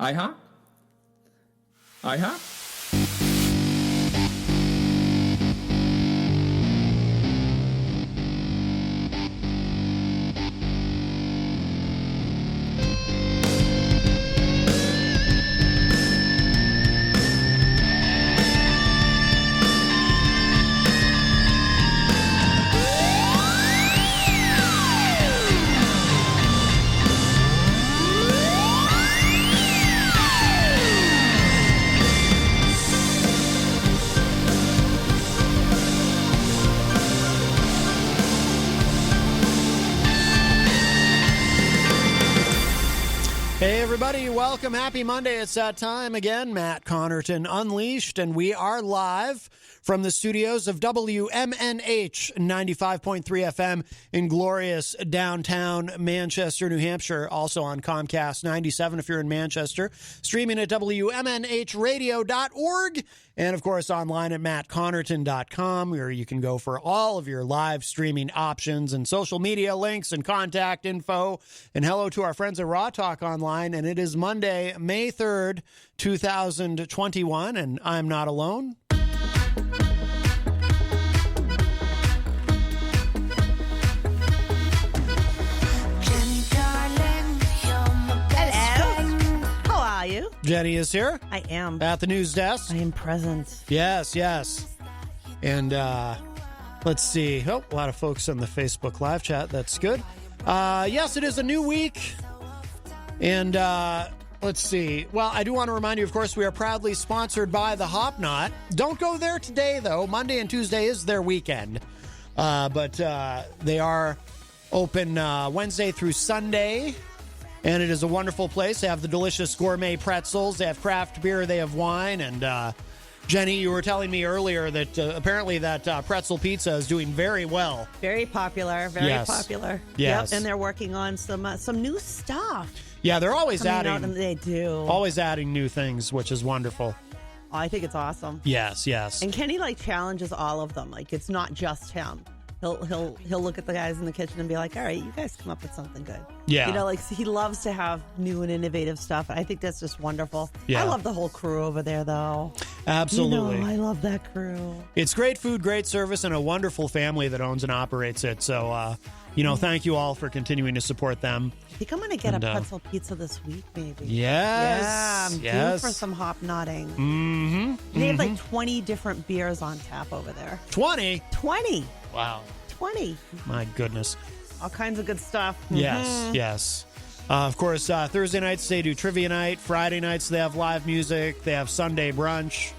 Aha. Aha. Hey, everybody. Welcome. Happy Monday. It's that time again. Matt Connarton Unleashed, and we are live from the studios of WMNH 95.3 FM in glorious downtown Manchester, New Hampshire. Also on Comcast 97 if you're in Manchester. Streaming at WMNHradio.org. And, of course, online at mattconnarton.com, where you can go for all of your live streaming options and social media links and contact info. And hello to our friends at Raw Talk Online. And it is Monday, May 3rd, 2021, and I'm not alone. You? Jenny is here. I am. At the news desk. I am present. Yes, yes. And let's see. Oh, a lot of folks on the Facebook live chat. That's good. Yes, it is a new week. And let's see. Well, I do want to remind you, of course, we are proudly sponsored by the Hop Knot. Don't go there today, though. Monday and Tuesday is their weekend. But they are open Wednesday through Sunday. And it is a wonderful place. They have the delicious gourmet pretzels. They have craft beer. They have wine. And Jenny, you were telling me earlier that apparently that pretzel pizza is doing very well. Very popular. Very popular. Yes. Yep. And they're working on some new stuff. Yeah, they're always adding. Out, and they do. Always adding new things, which is wonderful. Oh, I think it's awesome. Yes, yes. And Kenny challenges all of them. It's not just him. He'll look at the guys in the kitchen and be like, all right, you guys come up with something good. Yeah. He loves to have new and innovative stuff. I think that's just wonderful. Yeah. I love the whole crew over there, though. Absolutely. I love that crew. It's great food, great service, and a wonderful family that owns and operates it. So, thank you all for continuing to support them. I think I'm going to get a pretzel pizza this week, maybe. Yes. Yeah, I'm due for some hop nodding. Mm-hmm. They have 20 different beers on tap over there. 20? 20. Wow. 20. My goodness. All kinds of good stuff. Yes, yes. Of course, Thursday nights they do trivia night. Friday nights they have live music. They have Sunday brunch.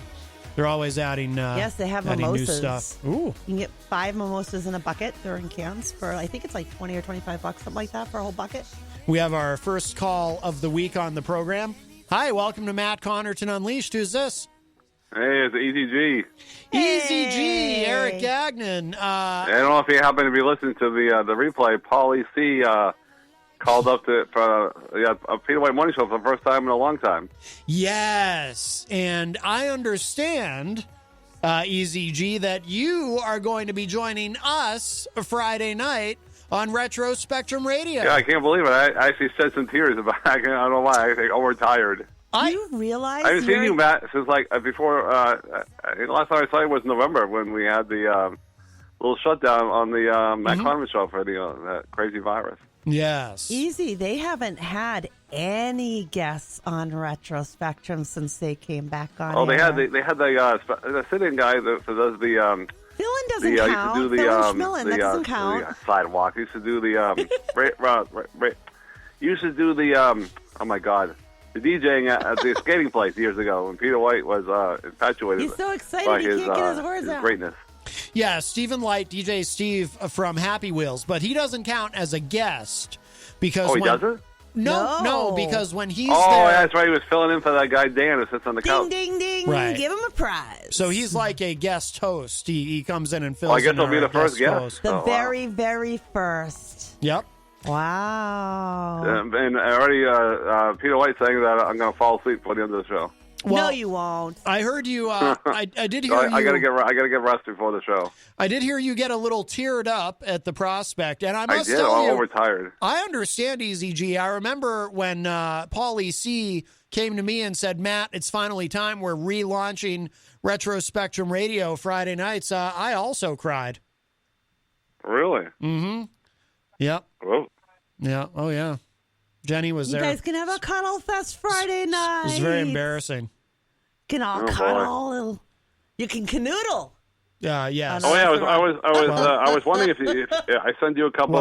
They're always adding yes, they have new mimosas. stuff. Ooh. You can get 5 mimosas in a bucket. They're in cans for, I think it's $20 or $25, something like that, for a whole bucket. We have our first call of the week on the program. Hi, welcome to Matt Connarton Unleashed. Who's this? Hey, it's Eazy-G. Eazy-G, Eric Gagnon. I don't know if you happen to be listening to the replay. Paulie C. Called up for a Peter White Morning Show for the first time in a long time. Yes, and I understand, Eazy-G, that you are going to be joining us Friday night on Retro Spectrum Radio. Yeah, I can't believe it. I actually shed some tears about it. I don't know why. I think, we're tired. Do you realize? I haven't seen you, Matt, since before. The last time I saw you was November when we had the little shutdown on the Matt Connarton Show for that crazy virus. Yes. Easy. They haven't had any guests on Retro Spectrum since they came back on. Oh, they air. had the sit-in guy that does the. Philin doesn't count. Used to do Philin Schmilin, that doesn't count. The sidewalk. Used to do the used to do the oh my god. The DJing at the skating place years ago when Peter White was infatuated. He's so excited by he can't get his words out. Greatness. Yeah, Stephen Light, DJ Steve from Happy Wheels, but he doesn't count as a guest because he doesn't? No, because when he's there... Oh, that's right. He was filling in for that guy Dan who sits on the couch. Ding, ding, ding. Right. Give him a prize. So he's like a guest host. He comes in and fills I guess in he'll be the first guest. Host. The very first. Yep. Wow. And already Peter White saying that I'm going to fall asleep before the end of the show. No, you won't. I heard you. I did hear you. I gotta get rest before the show. I did hear you get a little teared up at the prospect, and I must did. tell you, overtired. I understand Eazy-G. I remember when Paulie C came to me and said, "Matt, it's finally time. We're relaunching Retro Spectrum Radio Friday nights." I also cried. Really? Mm-hmm. Yep. Well, Yeah. Oh yeah. Jenny was You there. guys can have a cuddle fest Friday night. It was very embarrassing. Can all Oh, boy. cuddle. You can canoodle. Yes. oh yeah, I was wondering if I sent you a couple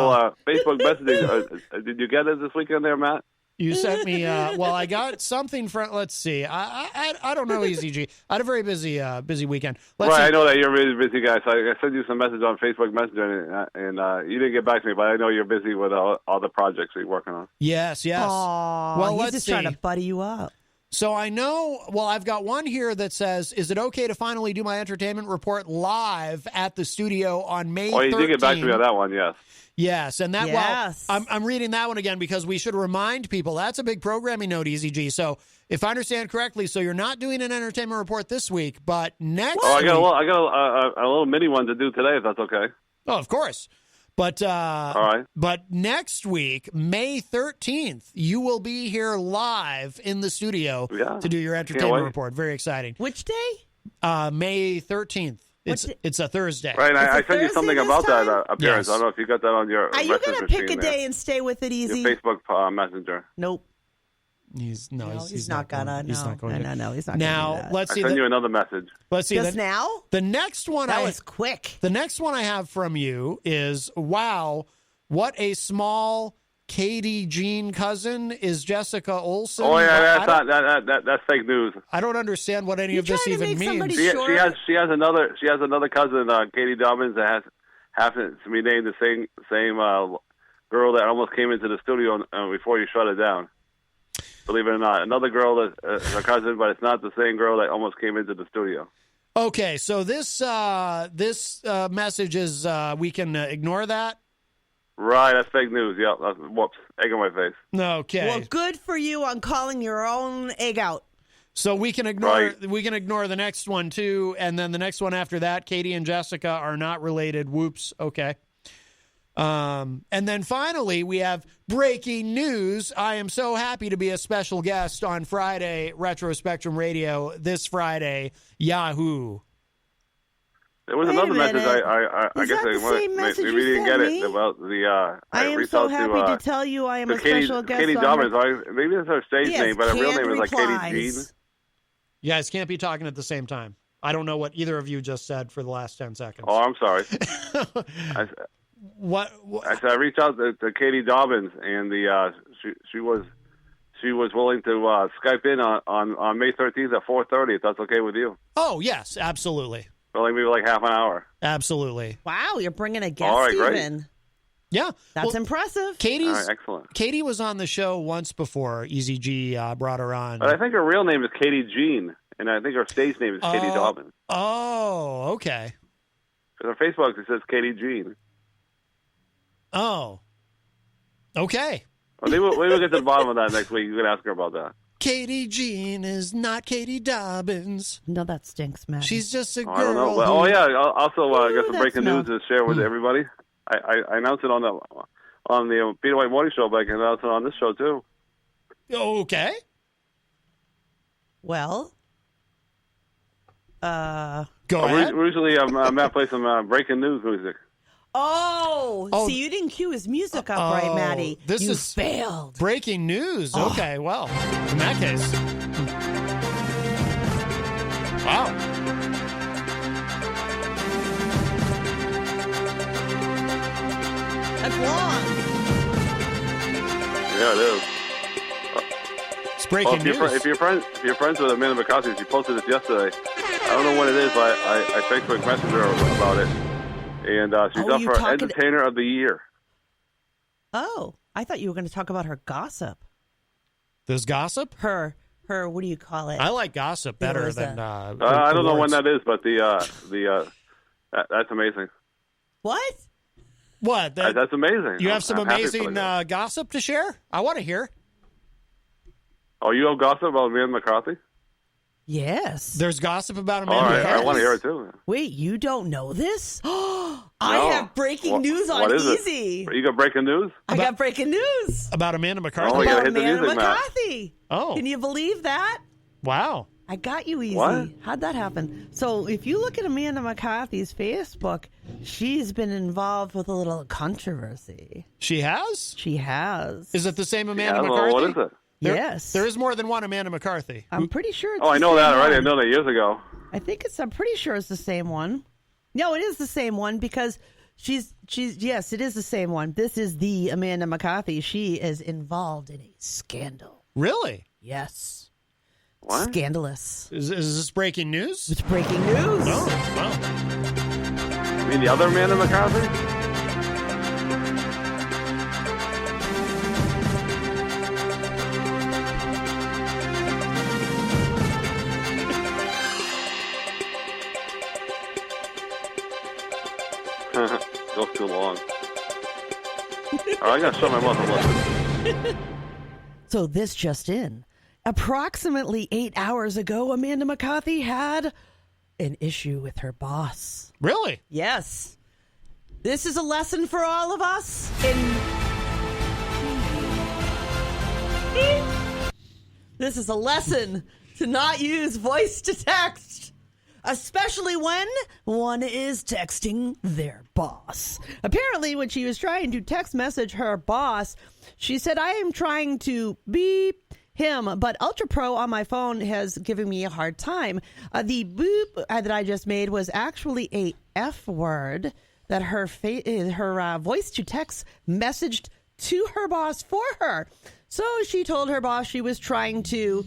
Facebook messages. Did you get it this weekend there, Matt? You sent me. Well, I got something from. Let's see. I don't know, Eazy-G. I had a very busy weekend. Let's see. I know that you're a really busy guy, so I sent you some message on Facebook Messenger, and you didn't get back to me, but I know you're busy with all the projects you're working on. Yes. Aww, Well, he's let's just see. trying to buddy you up. So I know. Well, I've got one here that says, "Is it okay to finally do my entertainment report live at the studio on May 13th?" Oh, you did get back to me on that one, yes. Yes, and that. Yes. Well, I'm reading that one again because we should remind people that's a big programming note, Eazy-G. So if I understand correctly, so you're not doing an entertainment report this week, but next. Oh, I got week, a little mini one to do today, if that's okay. Oh, of course. But all right. But next week, May 13th, you will be here live in the studio to do your entertainment report. Very exciting. Which day? May 13th. It's a Thursday. Right, and I sent Thursday you something this about time? that appearance. Yes. I don't know if you got that on your Are you message going to pick a machine day there. and stay with it easy? Your Facebook Messenger. Nope. He's No, not he's not going. gonna. He's No, not going to. no, he's not Now gonna do that. let's I see. sent you another message. Let's see. Just now? The next one That was quick. The next one I have from you is, wow, what a small Katie Jean cousin is Jessica Olsen. Oh yeah, that's fake news. I don't understand what any You of this trying to even make somebody means. She has another cousin, Katie Dobbins, that happens to be named the same girl that almost came into the studio before you shut it down. Believe it or not, another girl that's her cousin, but it's not the same girl that almost came into the studio. Okay, so this message is we can ignore that. Right, that's fake news. Yeah, whoops, egg on my face. Okay. Well, good for you on calling your own egg out. So we can ignore Right. we can ignore the next one too, and then the next one after that, Katie and Jessica are not related. Whoops. Okay. And then finally, we have breaking news. I am so happy to be a special guest on Friday, Retro Spectrum Radio, this Friday, Yahoo. There was Wait a another message. minute. I Is guess that the same message maybe you we didn't sent get me? it about the. I am reached so out happy to tell you I am to a Katie, special guest Katie on Dobbins. Maybe that's her stage Yes, name, but her real canned name is like replies. Katie Jean. You guys can't be talking at the same time. I don't know what either of you just said for the last 10 seconds. Oh, I'm sorry. What? I said I reached out to Katie Dobbins, and she was willing to Skype in on May 13th at 4:30. If that's okay with you. Oh, yes, absolutely. For maybe like half an hour. Absolutely. Wow, you're bringing a guest All right, great. even. Yeah. That's well, impressive. All Katie's right, excellent. Katie was on the show once before. Eazy-G brought her on. But I think her real name is Katie Jean, and I think her stage name is Katie Dobbins. Oh, okay. Because on Facebook it says Katie Jean. Oh, okay. Well, maybe we'll get to the bottom of that next week. You can ask her about that. Katie Jean is not Katie Dobbins. No, that stinks, man. She's just a girl. I don't know. Well, who- yeah. Also, I got some that breaking smell. news to share with everybody. I announced it on the Peter White Morning Show, but I can announce it on this show too. Okay. Well, Go ahead. Usually, Matt plays some breaking news music. oh, Oh. see, you didn't cue his music up right, Oh, Maddie. this you is- failed. Breaking news. Oh. Okay, well, in that case. Wow. That's long. Yeah, it is. It's breaking Well, news. if you're friends with Amanda McCarthy, she posted this yesterday. I don't know when it is, but I Facebook messaged her about it, and she's Oh, up you for talking- Entertainer of the Year. Oh, I thought you were going to talk about her gossip. There's gossip? Her, what do you call it? I like gossip better was than. I don't know when awards. that is, but that's amazing. What? What? That's amazing. You have some I'm happy for amazing her. gossip to share? I want to hear. Oh, you have gossip about Amanda McCarthy? Yes. There's gossip about All Amanda right, McCarthy. I want to hear it too. Wait, you don't know this? I No. have breaking news on what is it? Easy. You got breaking news? I got breaking news About Amanda McCarthy. Oh, you about gotta hit the Amanda music, Matt. McCarthy. Oh. Can you believe that? Wow. I got you, Easy. What? How'd that happen? So if you look at Amanda McCarthy's Facebook, she's been involved with a little controversy. She has? She has. Is it the same Yeah, Amanda well, McCarthy? what is it? Yes. There is more than one Amanda McCarthy. I'm pretty sure it's Oh, I the know same that already. I one. know that years ago. I'm pretty sure it's the same one. No, it is the same one because yes, it is the same one. This is the Amanda McCarthy. She is involved in a scandal. Really? Yes. What? Scandalous. Is this breaking news? It's breaking news. Oh, wow. You mean the other Amanda McCarthy? Goes too long. All right, I gotta shut my mouth and listen. So this just in. Approximately 8 hours ago, Amanda McCarthy had an issue with her boss. Really? Yes. This is a lesson for all of us This is a lesson to not use voice to text, especially when one is texting their boss. Apparently, when she was trying to text message her boss, she said, I am trying to beep him, but Ultra Pro on my phone has given me a hard time. The boop that I just made was actually a F word that her voice to text messaged to her boss for her. So she told her boss she was trying to,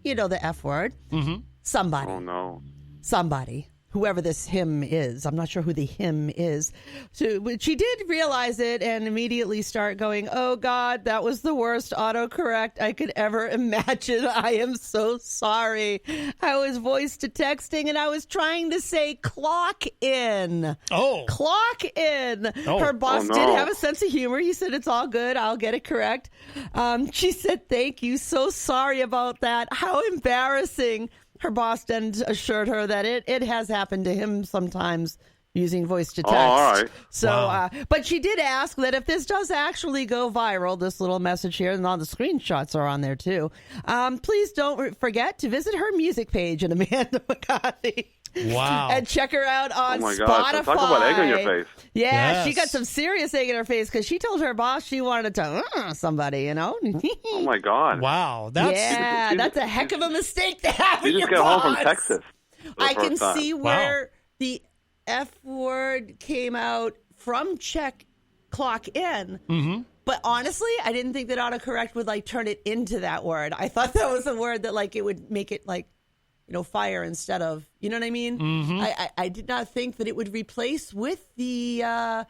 the F word. Mm-hmm. Somebody. Oh no. Somebody. Whoever this him is. I'm not sure who the him is. So but she did realize it and immediately start going, oh, God, that was the worst autocorrect I could ever imagine. I am so sorry. I was voice to texting and I was trying to say clock in. Oh. Clock in. Oh. Her boss Oh, no. did have a sense of humor. He said, it's all good. I'll get it correct. She said, thank you. So sorry about that. How embarrassing. Her boss then assured her that it has happened to him sometimes using voice to text. Oh, all right. So, Wow. but she did ask that if this does actually go viral, this little message here, and all the screenshots are on there too, please don't forget to visit her music page at Amanda McCarthy. Wow. And check her out on Oh my Spotify. God! Talk about egg on your face. Yeah, Yes. she got some serious egg in her face because she told her boss she wanted to somebody, Oh my God! Wow. That's yeah, that's a heck of a mistake to have You in just your got home boss. from Texas. for the I can first time. see where the F word came out from check clock in. Mm-hmm. But honestly, I didn't think that autocorrect would turn it into that word. I thought that was a word that it would make it fire instead of, you know what I mean? Mm-hmm. I did not think that it would replace with the F,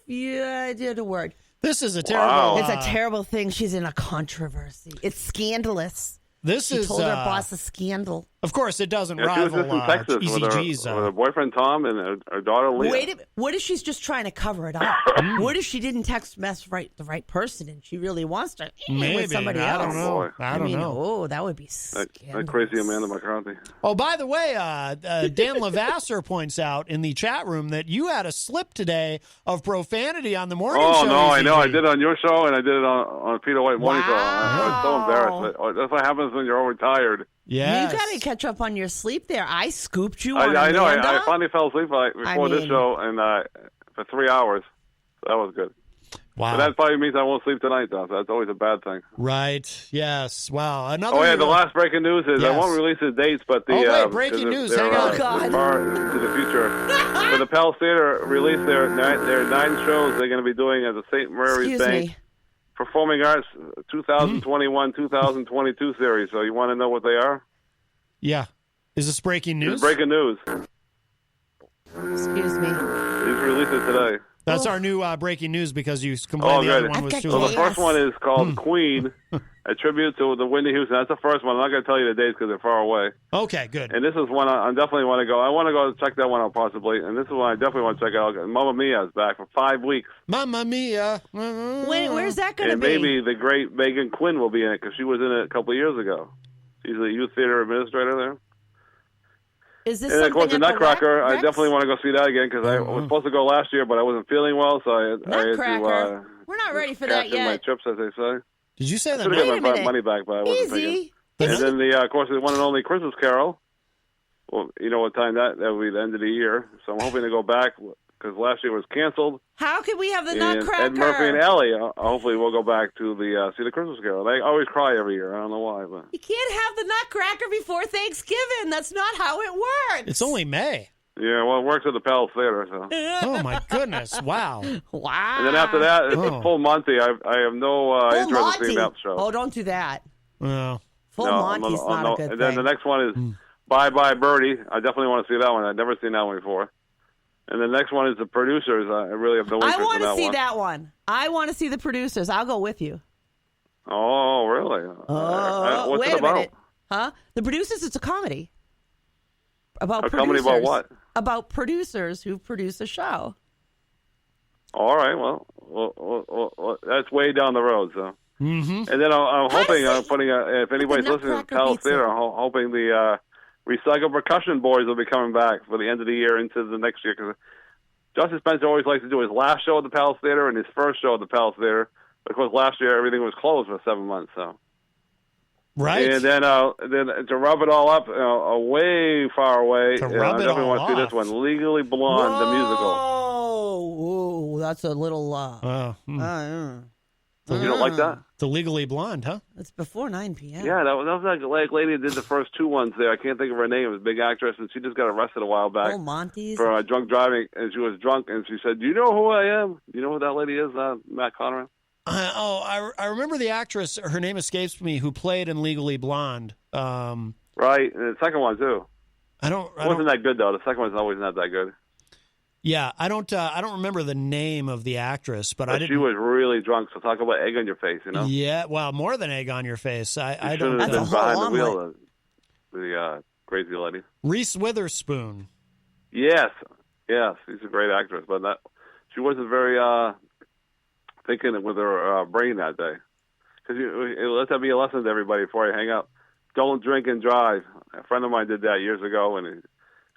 I did a word. This is a terrible. Wow. It's a terrible thing. She's in a controversy. It's scandalous. This She is told her boss a scandal. Of course, it doesn't Yeah, she was rival just in Texas Eazy-G's. with her boyfriend Tom and her daughter Leah. Wait a minute. What if she's just trying to cover it up? What if she didn't text the right person and she really wants to Maybe. with somebody I else? don't know. Boy. I don't know. Oh, that would be That scandalous. crazy Amanda McCarthy. Oh, by the way, Dan Lavasser points out in the chat room that you had a slip today of profanity on the morning show. Oh no, I know. I Eazy-G. did it on your show and I did it on Peter White Morning Show. I was so Wow. embarrassed. That's what happens when you're overtired. Yes. You got to catch up on your sleep there. I scooped you on I know. Amanda. I finally fell asleep before this mean- show and for 3 hours. So that was good. Wow. But that probably means I won't sleep tonight, though. So that's always a bad thing. Right. Yes. Wow. Another. Oh yeah, the last breaking news is I Yes. won't release the dates, but the Oh, wait, breaking news. Hang on. Oh, God. far to the future. But the Palace Theater released their 9 shows they're going to be doing at the St. Mary's Excuse Bank me. Performing Arts 2021-2022 series. So you want to know what they are? Yeah. Is this breaking It's news? breaking news. Excuse me. These released it today. That's our new breaking news because you complained the good. other one was too So long. the Yes. first one is called Queen, a tribute to the Whitney Houston. That's the first one. I'm not going to tell you the dates because they're far away. Okay, good. And this is one I definitely want to go. I want to go check that one out possibly. And this is one I definitely want to check out. Mamma Mia is back for 5 weeks. Mamma Mia. Where's that going to And be? maybe the great Megan Quinn will be in it because she was in it a couple of years ago. He's the youth theater administrator there. Is this And of course, the something at Nutcracker. I Rex? definitely want to go see that again because I was supposed to go last year, but I wasn't feeling well, so I had Nutcracker. to. We're not ready for cash that in my yet. chips, as they say. Did you say that? Should Wait a have got my minute. money back, but I wasn't thinking. Easy. And then of course, the one and only Christmas Carol. Well, you know what time that will be the end of the year. So I'm hoping to go back because last year was canceled. How could we have the And Nutcracker? Ed Murphy and Ellie. Hopefully, we'll go back to the see the Christmas Carol. They always cry every year. I don't know why, but You can't have the Nutcracker before Thanksgiving. That's not how it works. It's only May. yeah, well, it works at the Palace Theater. So. Oh my goodness! Wow. Wow. And then after that, it's Oh. a full Monty. I have no Full interest in Monty. seeing that show. Oh, don't do that. Well, Full No, Monty's not a good And thing. then the next one is Bye Bye Birdie. I definitely want to see that one. I've never seen that one before. And the next one is the producers. I really have no interest I want in to that see one. that one. I want to see the producers. I'll go with you. Oh, really? What's wait it a about? minute. Huh? The producers, it's a comedy. About A producers. comedy about what? About producers who produce a show. All right, well, that's way down the road. So, and then I'm hoping putting if anybody's listening to Nutcracker Palace pizza. Theater, I'm hoping the Recycled Percussion Boys will be coming back for the end of the year into the next year. Because Justice Spencer always likes to do his last show at the Palace Theater and his first show at the Palace Theater. Of course, last year everything was closed for 7 months. So, right. and then to rub it all up, way far away. To I rub it definitely all want to see this off. one, Legally Blonde, the musical. Oh, that's a little. You don't like that? The Legally Blonde, huh? It's before 9 p.m. Yeah, that was that lady that did the first two ones there. I can't think of her name. It was a big actress, and she just got arrested a while back Full Monty's. for drunk driving. And she was drunk, and she said, "Do you know who I am? Do you know who that lady is?" Matt Connarton. I remember the actress. Her name escapes me. Who played in Legally Blonde? Right, and the second one too. I don't. It wasn't that good though. The second one's always not that good. Yeah, I don't remember the name of the actress, but I But didn't. she was really drunk. So talk about egg on your face, you know. Yeah, well, more than egg on your face. I She don't. should have That's a been whole behind the omelet. wheel. The crazy lady. Reese Witherspoon. Yes, she's a great actress, but she wasn't very thinking with her brain that day. Because let that be a lesson to everybody before you hang up. Don't drink and drive. A friend of mine did that years ago, and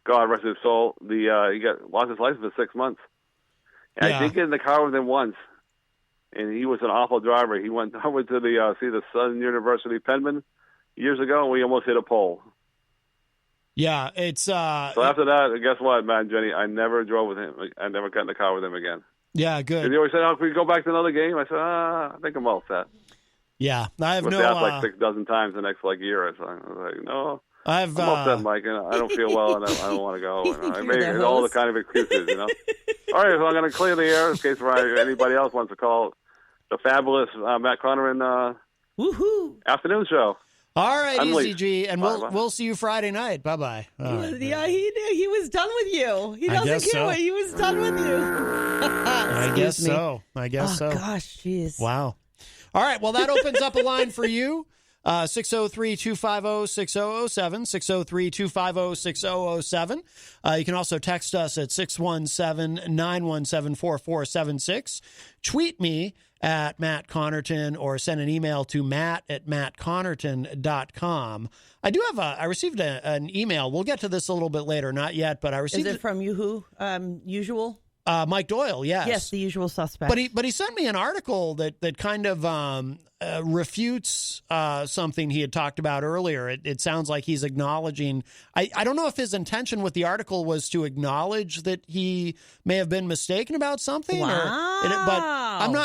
God rest his soul. He lost his license for 6 months. And Yeah. I did get in the car with him once, and he was an awful driver. I went to see the Southern University Penman years ago, and we almost hit a pole. Yeah, it's So after that, guess what, Matt and Jenny? I never drove with him. I never got in the car with him again. yeah, And good. he always said, "Oh, can we go back to another game?" I said, "I think I'm all set." Yeah, I have Must no. have asked like 6 dozen times the next year. I was like, "No, I'm I'm all set, Mike, and I don't feel well, and I don't want to go." And I You're made the all the host. kind of excuses, you know. All right, so I'm going to clear the air in case anybody else wants to call the fabulous Matt Connarton Woohoo! afternoon show. All right, Unleashed. Eazy-G, and Bye-bye. we'll see you Friday night. Bye bye. Yeah, he was done with you. He doesn't guess care so. what he was done with you. I guess Excuse me. so. I guess Oh so. gosh, jeez. Wow. All right. Well, that opens up a line for you. 603-250-6007, 603-250-6007. You can also text us at 617-917-4476. Tweet me at Matt Connarton or send an email to matt@mattconnerton.com. I received an email. We'll get to this a little bit later. Not yet, but I Is received it from you? Usual? Mike Doyle, yes. Yes, the usual suspect. But he sent me an article that kind of refutes something he had talked about earlier. It sounds like he's acknowledging. I don't know if his intention with the article was to acknowledge that he may have been mistaken about something. Wow. But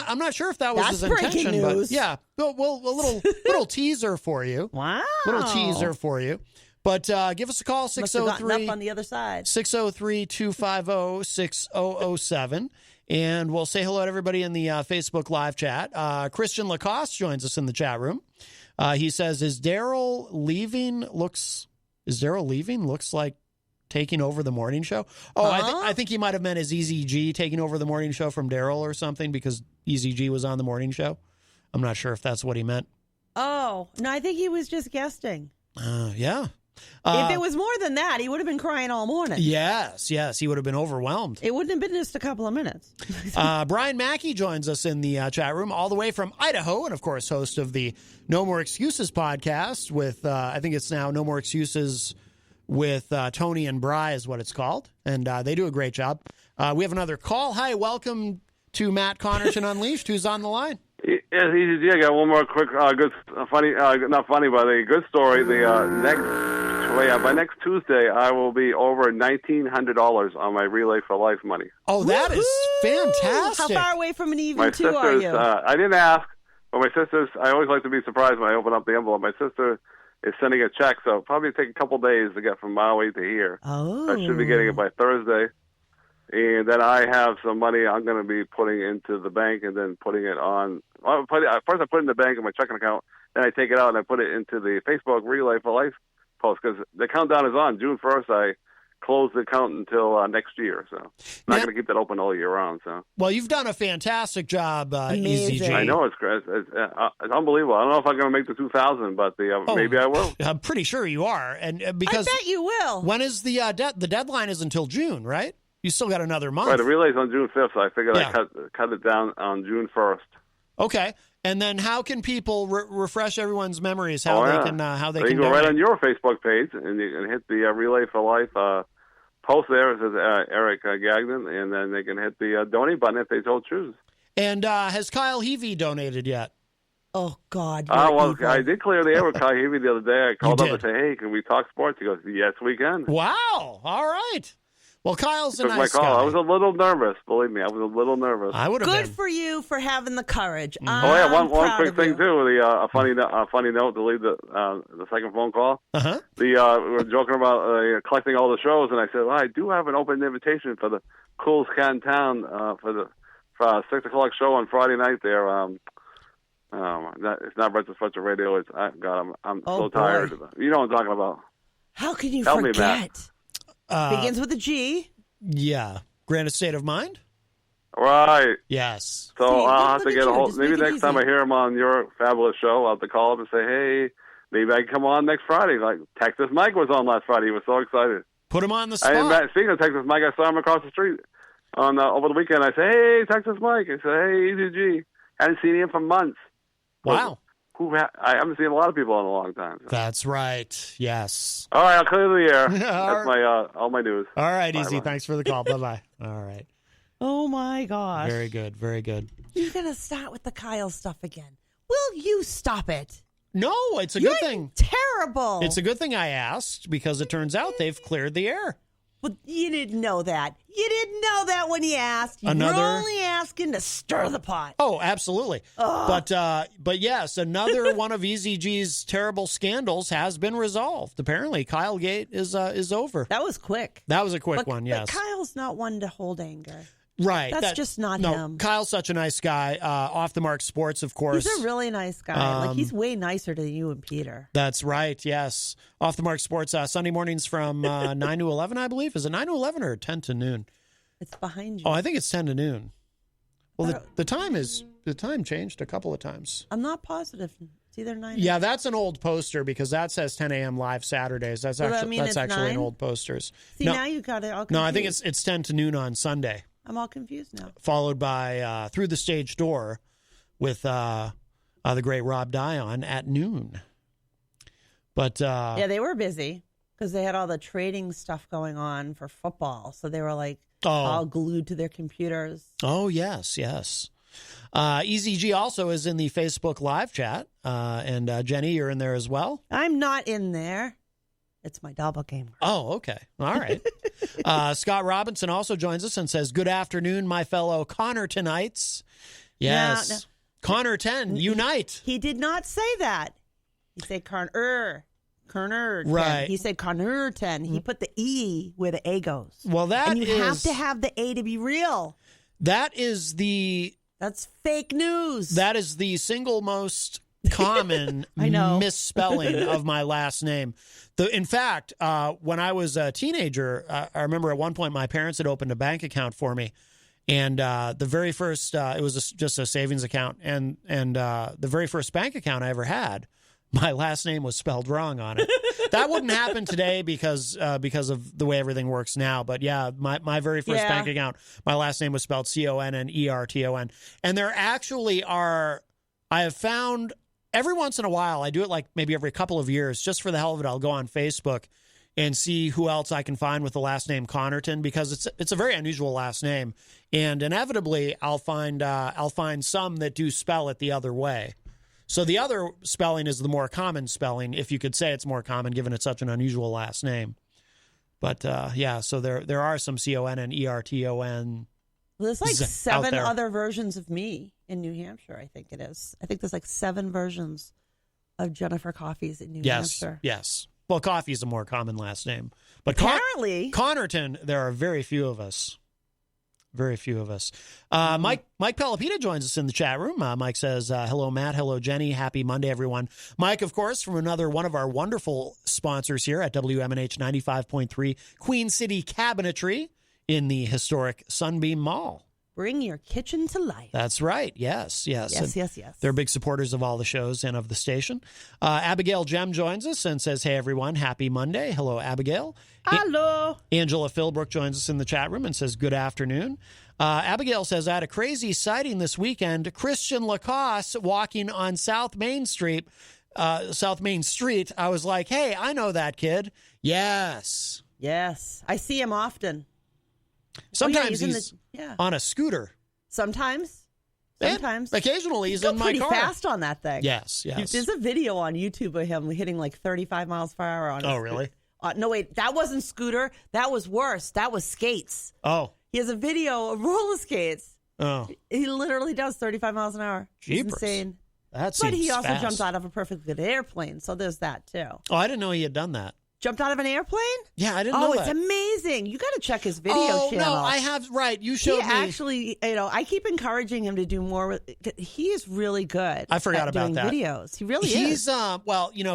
I'm not sure if that was That's his breaking intention. news. But yeah, well, a little teaser for you. Wow. Little teaser for you. But give us a call, Must have gotten 603 up on the other side. 603-250-6007. And we'll say hello to everybody in the Facebook live chat. Christian Lacoste joins us in the chat room. He says, Is Daryl leaving looks like taking over the morning show? Oh, I think he might have meant his Eazy-G taking over the morning show from Daryl or something because Eazy-G was on the morning show. I'm not sure if that's what he meant. Oh, no, I think he was just guesting. Yeah. If it was more than that, he would have been crying all morning. Yes, he would have been overwhelmed. It wouldn't have been just a couple of minutes. Brian Mackey joins us in the chat room all the way from Idaho, and of course, host of the No More Excuses podcast with, I think it's now No More Excuses with Tony and Bry is what it's called, and they do a great job. We have another call. Hi, welcome to Matt Connarton Unleashed. Who's on the line? Yes, Eazy-G. I got one more quick, good, funny, not funny, but a good story. By next Tuesday, I will be over $1,900 on my Relay for Life money. Oh, that is fantastic. How far away from an even My two are sisters, you? I didn't ask, but my sisters, I always like to be surprised when I open up the envelope. My sister is sending a check, so it'll probably take a couple days to get from Maui to here. Oh. I should be getting it by Thursday. And then I have some money I'm going to be putting into the bank and then putting it on. First, I put it in the bank in my checking account. Then I take it out and I put it into the Facebook Relay for Life post because the countdown is on. June 1st, I close the account until next year. So I'm not going to keep that open all year round. So. Well, you've done a fantastic job, Eazy-G. I know it's unbelievable. I don't know if I'm going to make the 2,000, but maybe I will. I'm pretty sure you are, and because I bet you will. When is the deadline? Is until June, right? You still got another month. Right, the relay's on June 5th, so I figured I'd cut it down on June 1st. Okay, and then how can people refresh everyone's memories? How they can go right on your Facebook page and you can hit the Relay for Life post there. It says Eric Gagnon, and then they can hit the donate button if they so choose. And has Kyle Heavey donated yet? Oh, God. Well, I did clear the air with Kyle Heavey the other day. I called up and said, hey, can we talk sports? He goes, yes, we can. Wow. All right. Well, Kyle's a nice guy. I was a little nervous. Believe me, I was a little nervous. I would have been. Good for you for having the courage. One quick thing too. A funny note to lead the second phone call. We were joking about collecting all the shows, and I said, well, I do have an open invitation for the coolest cat in town for 6 o'clock show on Friday night. There, it's not Breakfast Fletcher Radio. It's I'm so tired of it. You know what I'm talking about. How can you Tell forget? Me, Matt. Begins with a G. Yeah. Grand State of Mind? Right. Yes. So See, I'll have to get a hold. Just Maybe next time I hear him on your fabulous show, I'll have to call him and say, hey, maybe I can come on next Friday. Like Texas Mike was on last Friday. He was so excited. Put him on the spot. Speaking of Texas Mike, I saw him across the street on over the weekend. I said, hey, Texas Mike. I said, hey, Eazy-G. Hadn't seen him for months. Wow. I haven't seen a lot of people in a long time. So. That's right. Yes. All right, I'll clear the air. That's all my news. All right, Easy. Bye. Thanks for the call. Bye-bye. All right. Oh, my gosh. Very good. Very good. You're going to start with the Kyle stuff again. Will you stop it? No, it's a good thing. Terrible. It's a good thing I asked because it turns out they've cleared the air. Well, you didn't know that. You didn't know that when you asked. You were only asking to stir the pot. Oh, absolutely. But yes, another one of Eazy-G's terrible scandals has been resolved. Apparently, Kyle Gate is over. That was quick. That was a quick one. Yes. But Kyle's not one to hold anger. Right. That's just not him. Kyle's such a nice guy. Off the Mark Sports, of course. He's a really nice guy. He's way nicer than you and Peter. That's right. Yes. Off the Mark Sports, Sunday mornings from 9 to 11, I believe. Is it 9 to 11 or 10 to noon? It's behind you. Oh, I think it's 10 to noon. Well, the time changed a couple of times. I'm not positive. It's either 9 Yeah, that's an old poster because that says 10 a.m. live Saturdays. That's actually an old posters. See, now you got it all confused. No, I think it's 10 to noon on Sunday. I'm all confused now. Followed by Through the Stage Door with the great Rob Dion at noon. But yeah, they were busy because they had all the trading stuff going on for football. So they were like all glued to their computers. Oh, yes. Eazy-G also is in the Facebook live chat. And Jenny, you're in there as well? I'm not in there. It's my doppelganger. Oh, okay. All right. Scott Robinson also joins us and says, good afternoon, my fellow Connartonites. Yes. No. Connarton, unite. He did not say that. He said Connarton. Right. He said Connarton. He put the E where the A goes. Well, and you have to have the A to be real. That's fake news. That is the single most common misspelling of my last name. In fact, when I was a teenager, I remember at one point my parents had opened a bank account for me, and the very first it was just a savings account, and the very first bank account I ever had, my last name was spelled wrong on it. That wouldn't happen today because of the way everything works now. But yeah, my very first bank account, my last name was spelled Connerton. And there actually are, I have found every once in a while, I do it like maybe every couple of years, just for the hell of it, I'll go on Facebook and see who else I can find with the last name Connarton, because it's a very unusual last name. And inevitably I'll find some that do spell it the other way. So the other spelling is the more common spelling, if you could say it's more common, given it's such an unusual last name. But so there are some Connerton. There's like 7 other versions of me in New Hampshire, I think it is. I think there's like 7 versions of Jennifer Coffees in New Hampshire. Yes. Well, Coffee is a more common last name. But apparently, Connarton, there are very few of us. Very few of us. Mike Pelopita joins us in the chat room. Mike says, hello, Matt. Hello, Jenny. Happy Monday, everyone. Mike, of course, from another one of our wonderful sponsors here at WMNH 95.3 Queen City Cabinetry in the historic Sunbeam Mall. Bring your kitchen to life. That's right. Yes. Yes. They're big supporters of all the shows and of the station. Abigail Jem joins us and says, hey, everyone, happy Monday. Hello, Abigail. Hello. Angela Philbrook joins us in the chat room and says, good afternoon. Abigail says, I had a crazy sighting this weekend. Christian Lacoste walking on South Main Street. I was like, hey, I know that kid. Yes. I see him often. Sometimes he's on a scooter. Sometimes. Occasionally he's in my pretty car. fast on that thing. Yes. There's a video on YouTube of him hitting like 35 miles per hour on. Oh, really? No, wait, that wasn't scooter. That was worse. That was skates. Oh. He has a video of roller skates. Oh. He literally does 35 miles an hour. Jeepers. It's insane. That seems But he also fast. jumped out of a perfectly good airplane, so there's that too. Oh, I didn't know he had done that. Jumped out of an airplane? Yeah, I didn't know that. Oh, it's amazing. You got to check his video channel. No, I have, right. You showed me. Actually, I keep encouraging him to do more. He is really good. I forgot about doing that. Videos. He really is. He's,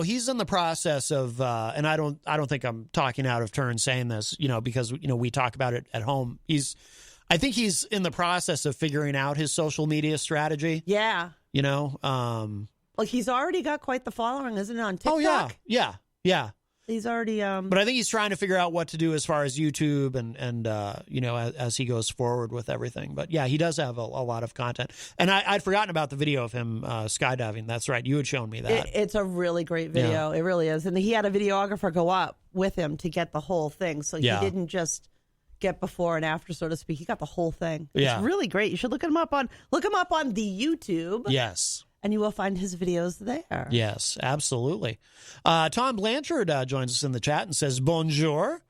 he's in the process of, and I don't think I'm talking out of turn saying this, because, we talk about it at home. I think he's in the process of figuring out his social media strategy. Yeah. Like he's already got quite the following, isn't it, on TikTok? Oh, yeah. He's already. But I think he's trying to figure out what to do as far as YouTube and as he goes forward with everything. But yeah, he does have a lot of content. And I'd forgotten about the video of him skydiving. That's right. You had shown me that. It's a really great video. Yeah. It really is. And he had a videographer go up with him to get the whole thing. So he didn't just get before and after, so to speak. He got the whole thing. Yeah. It's really great. You should look him up on the YouTube. Yes. And you will find his videos there. Yes, absolutely. Tom Blanchard joins us in the chat and says, bonjour.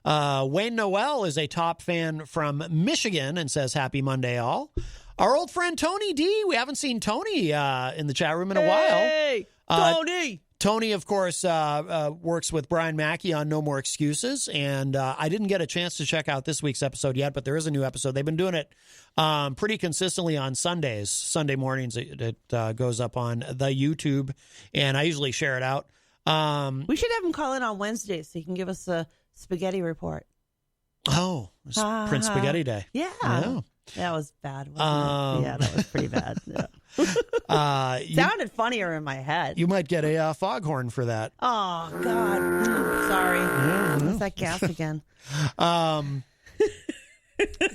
Wayne Noel is a top fan from Michigan and says, happy Monday, all. Our old friend Tony D. We haven't seen Tony in the chat room in a while. Hey, Tony! Tony, of course, works with Brian Mackey on No More Excuses, and I didn't get a chance to check out this week's episode yet, but there is a new episode. They've been doing it pretty consistently on Sundays. Sunday mornings it goes up on the YouTube, and I usually share it out. We should have him call in on Wednesday so he can give us a spaghetti report. Oh, it's Prince Spaghetti Day. Yeah. That was bad, wasn't it? Yeah, that was pretty bad. Yeah. Sounded funnier in my head. You might get a foghorn for that. Oh, God. Sorry. It's that gas again.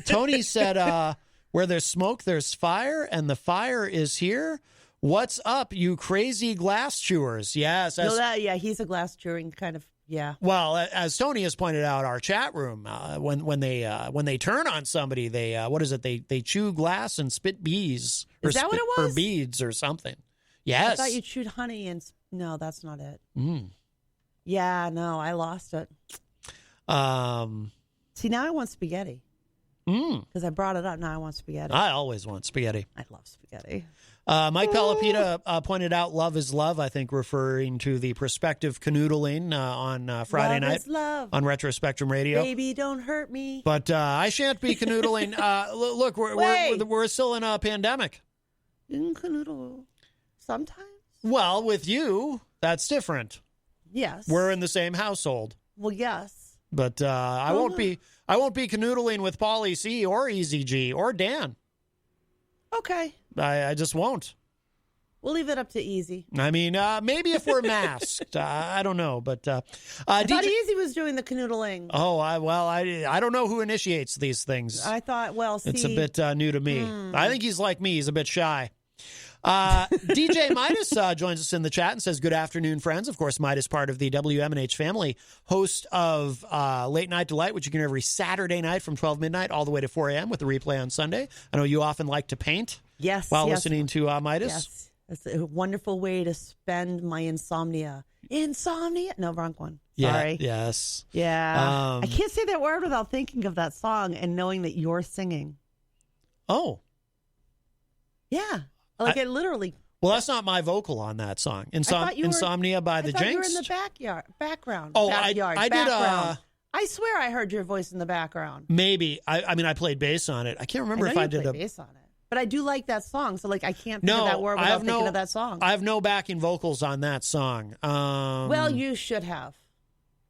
Tony said, where there's smoke, there's fire, and the fire is here. What's up, you crazy glass chewers? Yes. He's a glass chewing kind of. Yeah. Well, as Tony has pointed out, our chat room, when they turn on somebody, they chew glass and spit bees. Is that what it was? Or beads or something. Yes. I thought you chewed honey and no, that's not it. Mm. Yeah, no, I lost it. See, now I want spaghetti. Because I brought it up. Now I want spaghetti. I always want spaghetti. I love spaghetti. Mike Pelopita pointed out love is love, I think referring to the prospective canoodling on Friday night on Retro Spectrum Radio. Baby, don't hurt me. But I shan't be canoodling. Look, we're still in a pandemic. You can canoodle sometimes. Well, with you, that's different. Yes. We're in the same household. Well, yes. But I won't be canoodling with Paulie C or Eazy-G or Dan. Okay. I just won't. We'll leave it up to Easy. I mean, maybe if we're masked, I don't know. But I thought Easy was doing the canoodling. Oh, I don't know who initiates these things. I thought, well, see. It's a bit new to me. I think he's like me. He's a bit shy. DJ Midas joins us in the chat and says, good afternoon, friends. Of course, Midas, part of the WMNH family, host of Late Night Delight, which you can hear every Saturday night from 12 midnight all the way to 4 a.m. with the replay on Sunday. I know you often like to paint while listening to Midas. Yes. It's a wonderful way to spend my insomnia. Insomnia? No, wrong one. Sorry. Yeah, yes. Yeah. I can't say that word without thinking of that song and knowing that you're singing. Oh. Yeah. Like I literally. Well, that's not my vocal on that song. Insomnia by the Jinx. You were in the background. Oh, backyard, I background. did. I swear I heard your voice in the background. Maybe. I mean, I played bass on it. I can't remember if I did bass on it. But I do like that song, so like I can't think of that word without thinking of that song. I have no backing vocals on that song. Well, you should have,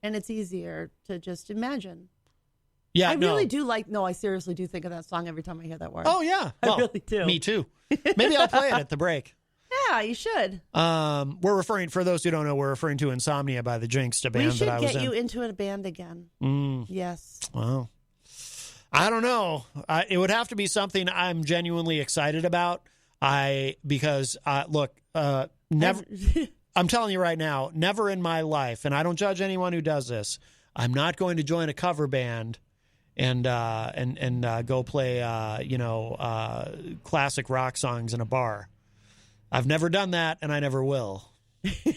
and it's easier to just imagine. Yeah, I really do like. No, I seriously do think of that song every time I hear that word. Oh yeah, I really do. Me too. Maybe I'll play it at the break. Yeah, you should. We're referring, for those who don't know, we're referring to Insomnia by the Jinx, a band that I was in. We should get you into a band again. Yes. Well, I don't know. It would have to be something I'm genuinely excited about. Because look, never. I'm telling you right now, never in my life, and I don't judge anyone who does this. I'm not going to join a cover band and go play classic rock songs in a bar. I've never done that, and I never will.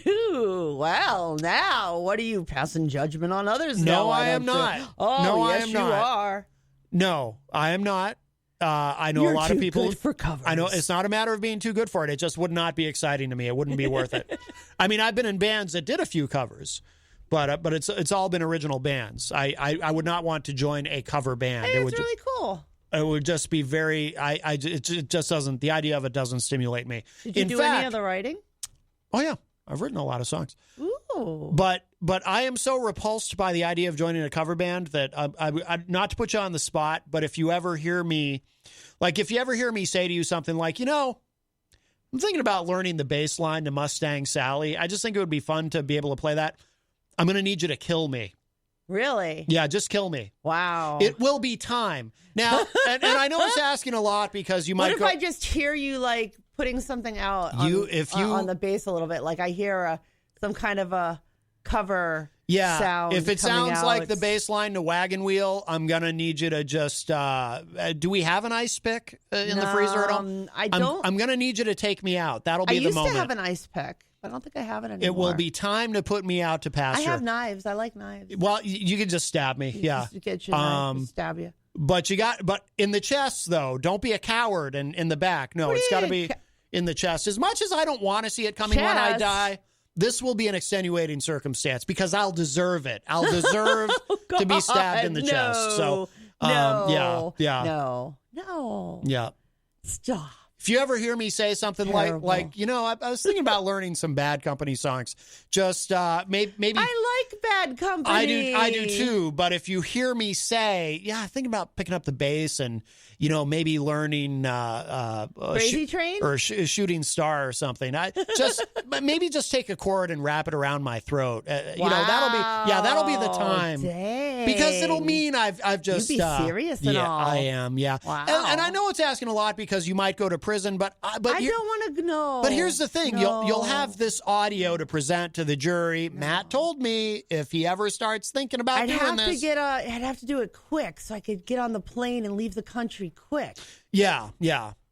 Ooh, well, now what are you passing judgment on others? No, I am not. Oh, no, yes, I am you not. are. No, I am not. I know You're a lot too of people. Good for covers. I know it's not a matter of being too good for it. It just would not be exciting to me. It wouldn't be worth it. I mean, I've been in bands that did a few covers, but it's all been original bands. I would not want to join a cover band. Hey, it's really cool. It would just be very. It just doesn't. The idea of it doesn't stimulate me. Did you do any of the writing? Oh yeah, I've written a lot of songs. Ooh. But I am so repulsed by the idea of joining a cover band that I not to put you on the spot, but if you ever hear me say to you something like, I'm thinking about learning the bass line to Mustang Sally. I just think it would be fun to be able to play that. I'm going to need you to kill me. Really? Yeah, just kill me. Wow. It will be time. Now, and I know it's asking a lot because you might What if I just hear you like putting something out on the bass a little bit? Like I hear some kind of a cover sound. If it sounds out. like the bass line to Wagon Wheel, I'm going to need you to just, do we have an ice pick in the freezer at all? I don't. I'm going to need you to take me out. That'll be the moment. I used to have an ice pick. I don't think I have it anymore. It will be time to put me out to pasture. I have knives. I like knives. Well, you can just stab me. Just get your knife, stab you. But in the chest, though, don't be a coward in the back. No, it's got to be in the chest. As much as I don't want to see it coming when I die, this will be an extenuating circumstance because I'll deserve it. I'll deserve to be stabbed in the chest. So, no. Yeah. Stop. If you ever hear me say something like I was thinking about learning some Bad Company songs. Just maybe I like Bad Company. I do too. But if you hear me say, think about picking up the bass and maybe learning Crazy Train or Shooting Star or something. Maybe just take a chord and wrap it around my throat. That'll be the time. Dang. Because it'll mean I've just you be serious and all. I am. Yeah. Wow. And I know it's asking a lot because you might go to prison, but I don't want to know. But here's the thing: you'll have this audio to present to the jury. No. Matt told me if he ever starts thinking about doing this, I'd have to do it quick so I could get on the plane and leave the country quick. Yeah.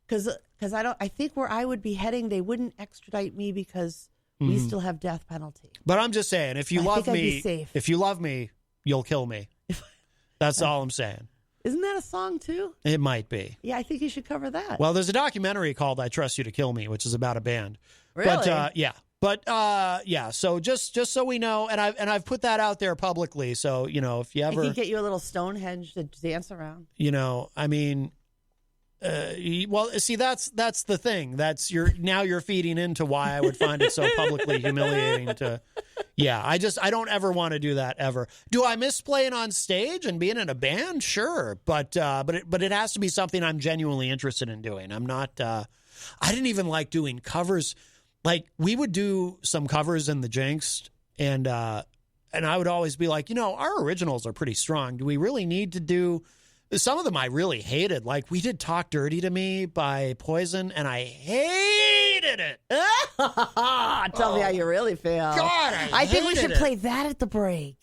Because I think where I would be heading, they wouldn't extradite me because we still have death penalty. But I'm just saying, if you love me, you'll kill me. That's all I'm saying. Isn't that a song too? It might be. Yeah, I think you should cover that. Well, there's a documentary called "I Trust You to Kill Me," which is about a band. Really? But so just so we know, and I've put that out there publicly. So if you ever, I could get you a little Stonehenge to dance around. I mean, see, that's the thing. You're feeding into why I would find it so publicly humiliating to. Yeah, I don't ever want to do that ever. Do I miss playing on stage and being in a band? Sure, but it has to be something I'm genuinely interested in doing. I'm not. I didn't even like doing covers. like we would do some covers in the Jinxed, and I would always be like, our originals are pretty strong. Do we really need to do some of them? I really hated. Like we did "Talk Dirty to Me" by Poison, and I hated it. Tell me how you really feel. God, I think we should hated it. play that at the break.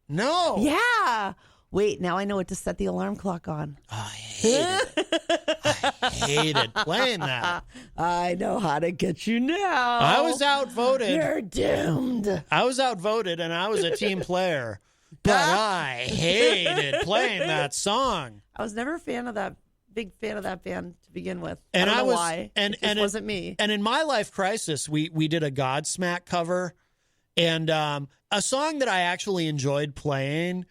No. Yeah. Wait, now I know what to set the alarm clock on. I hated it. I hated playing that. I know how to get you now. I was outvoted. You're doomed. I was outvoted, and I was a team player, but I hated playing that song. I was never big fan of that band to begin with. And I don't know was, why. And it wasn't me. And in My Life Crisis, we did a Godsmack cover, and a song that I actually enjoyed playing,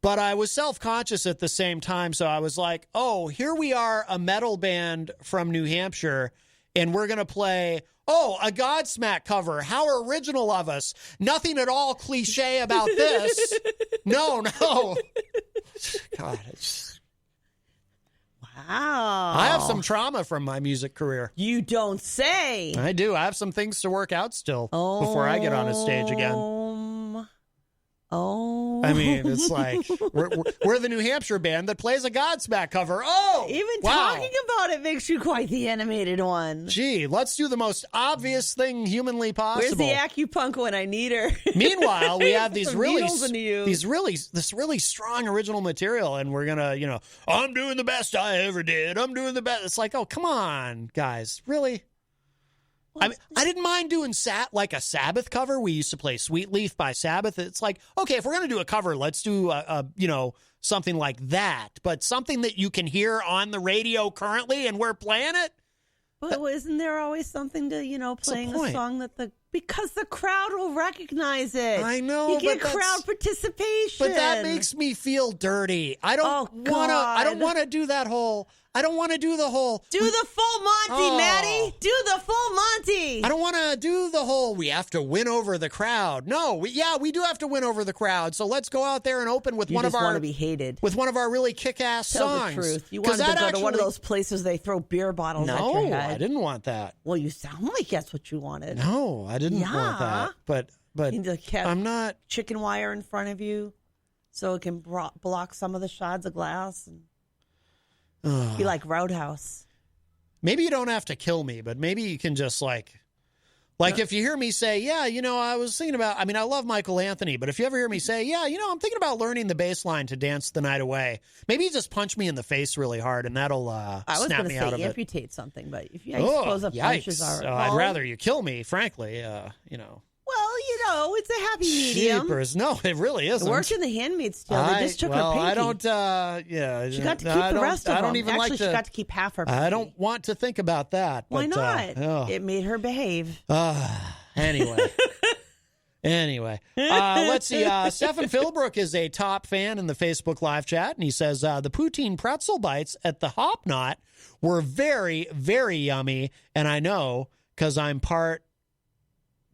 but I was self-conscious at the same time. So I was like, oh, here we are, a metal band from New Hampshire, and we're going to play, a Godsmack cover. How original of us. Nothing at all cliche about this. No. God, Wow. I have some trauma from my music career. You don't say. I do. I have some things to work out still before I get on a stage again. I mean, it's like we're the New Hampshire band that plays a Godsmack cover. Even wow. talking about it makes you quite the animated one. Gee, let's do the most obvious thing humanly possible. Where's the acupunk when I need her? Meanwhile, we have this Some really strong original material, and we're gonna, I'm doing the best I ever did. I'm doing the best. It's like, oh, come on, guys, really? I mean, I didn't mind doing like a Sabbath cover. We used to play Sweet Leaf by Sabbath. It's like, okay, if we're going to do a cover, let's do something like that. But something that you can hear on the radio currently and we're playing it. But isn't there always something to, playing a song because the crowd will recognize it. I know. You get crowd participation. But that makes me feel dirty. I don't want to do that whole. I don't want to do the whole. Do the full Monty, Maddie. Do the full Monty. I don't want to do the whole. We have to win over the crowd. No, we do have to win over the crowd. So let's go out there and open with one of our. You just want to be hated with one of our really kick-ass songs. Tell the truth. You wanted to go to one of those places they throw beer bottles at your head. No, I didn't want that. Well, you sound like that's what you wanted. No, I didn't want that. But you need to have I'm not chicken wire in front of you, so it can block some of the shards of glass. And be like Roadhouse. Maybe you don't have to kill me, but maybe you can just like if you hear me say, yeah, I was thinking about, I love Michael Anthony, but if you ever hear me say, yeah, I'm thinking about learning the bass line to Dance the Night Away, maybe you just punch me in the face really hard and that'll snap me out of it. I was going to say amputate something, but if I suppose a punch is all right. I'd rather you kill me, frankly, Well, it's a happy medium. Jeepers. No, it really isn't. It worked in The Handmaid's Tale. They just took her pinky. I don't, She got to keep the rest of them. I don't even Actually, she got to keep half her pinky. I don't want to think about that. Why not? It made her behave. Anyway. Let's see. Stefan Philbrook is a top fan in the Facebook live chat, and he says, the poutine pretzel bites at the Hop Knot were very, very yummy, and I know because I'm part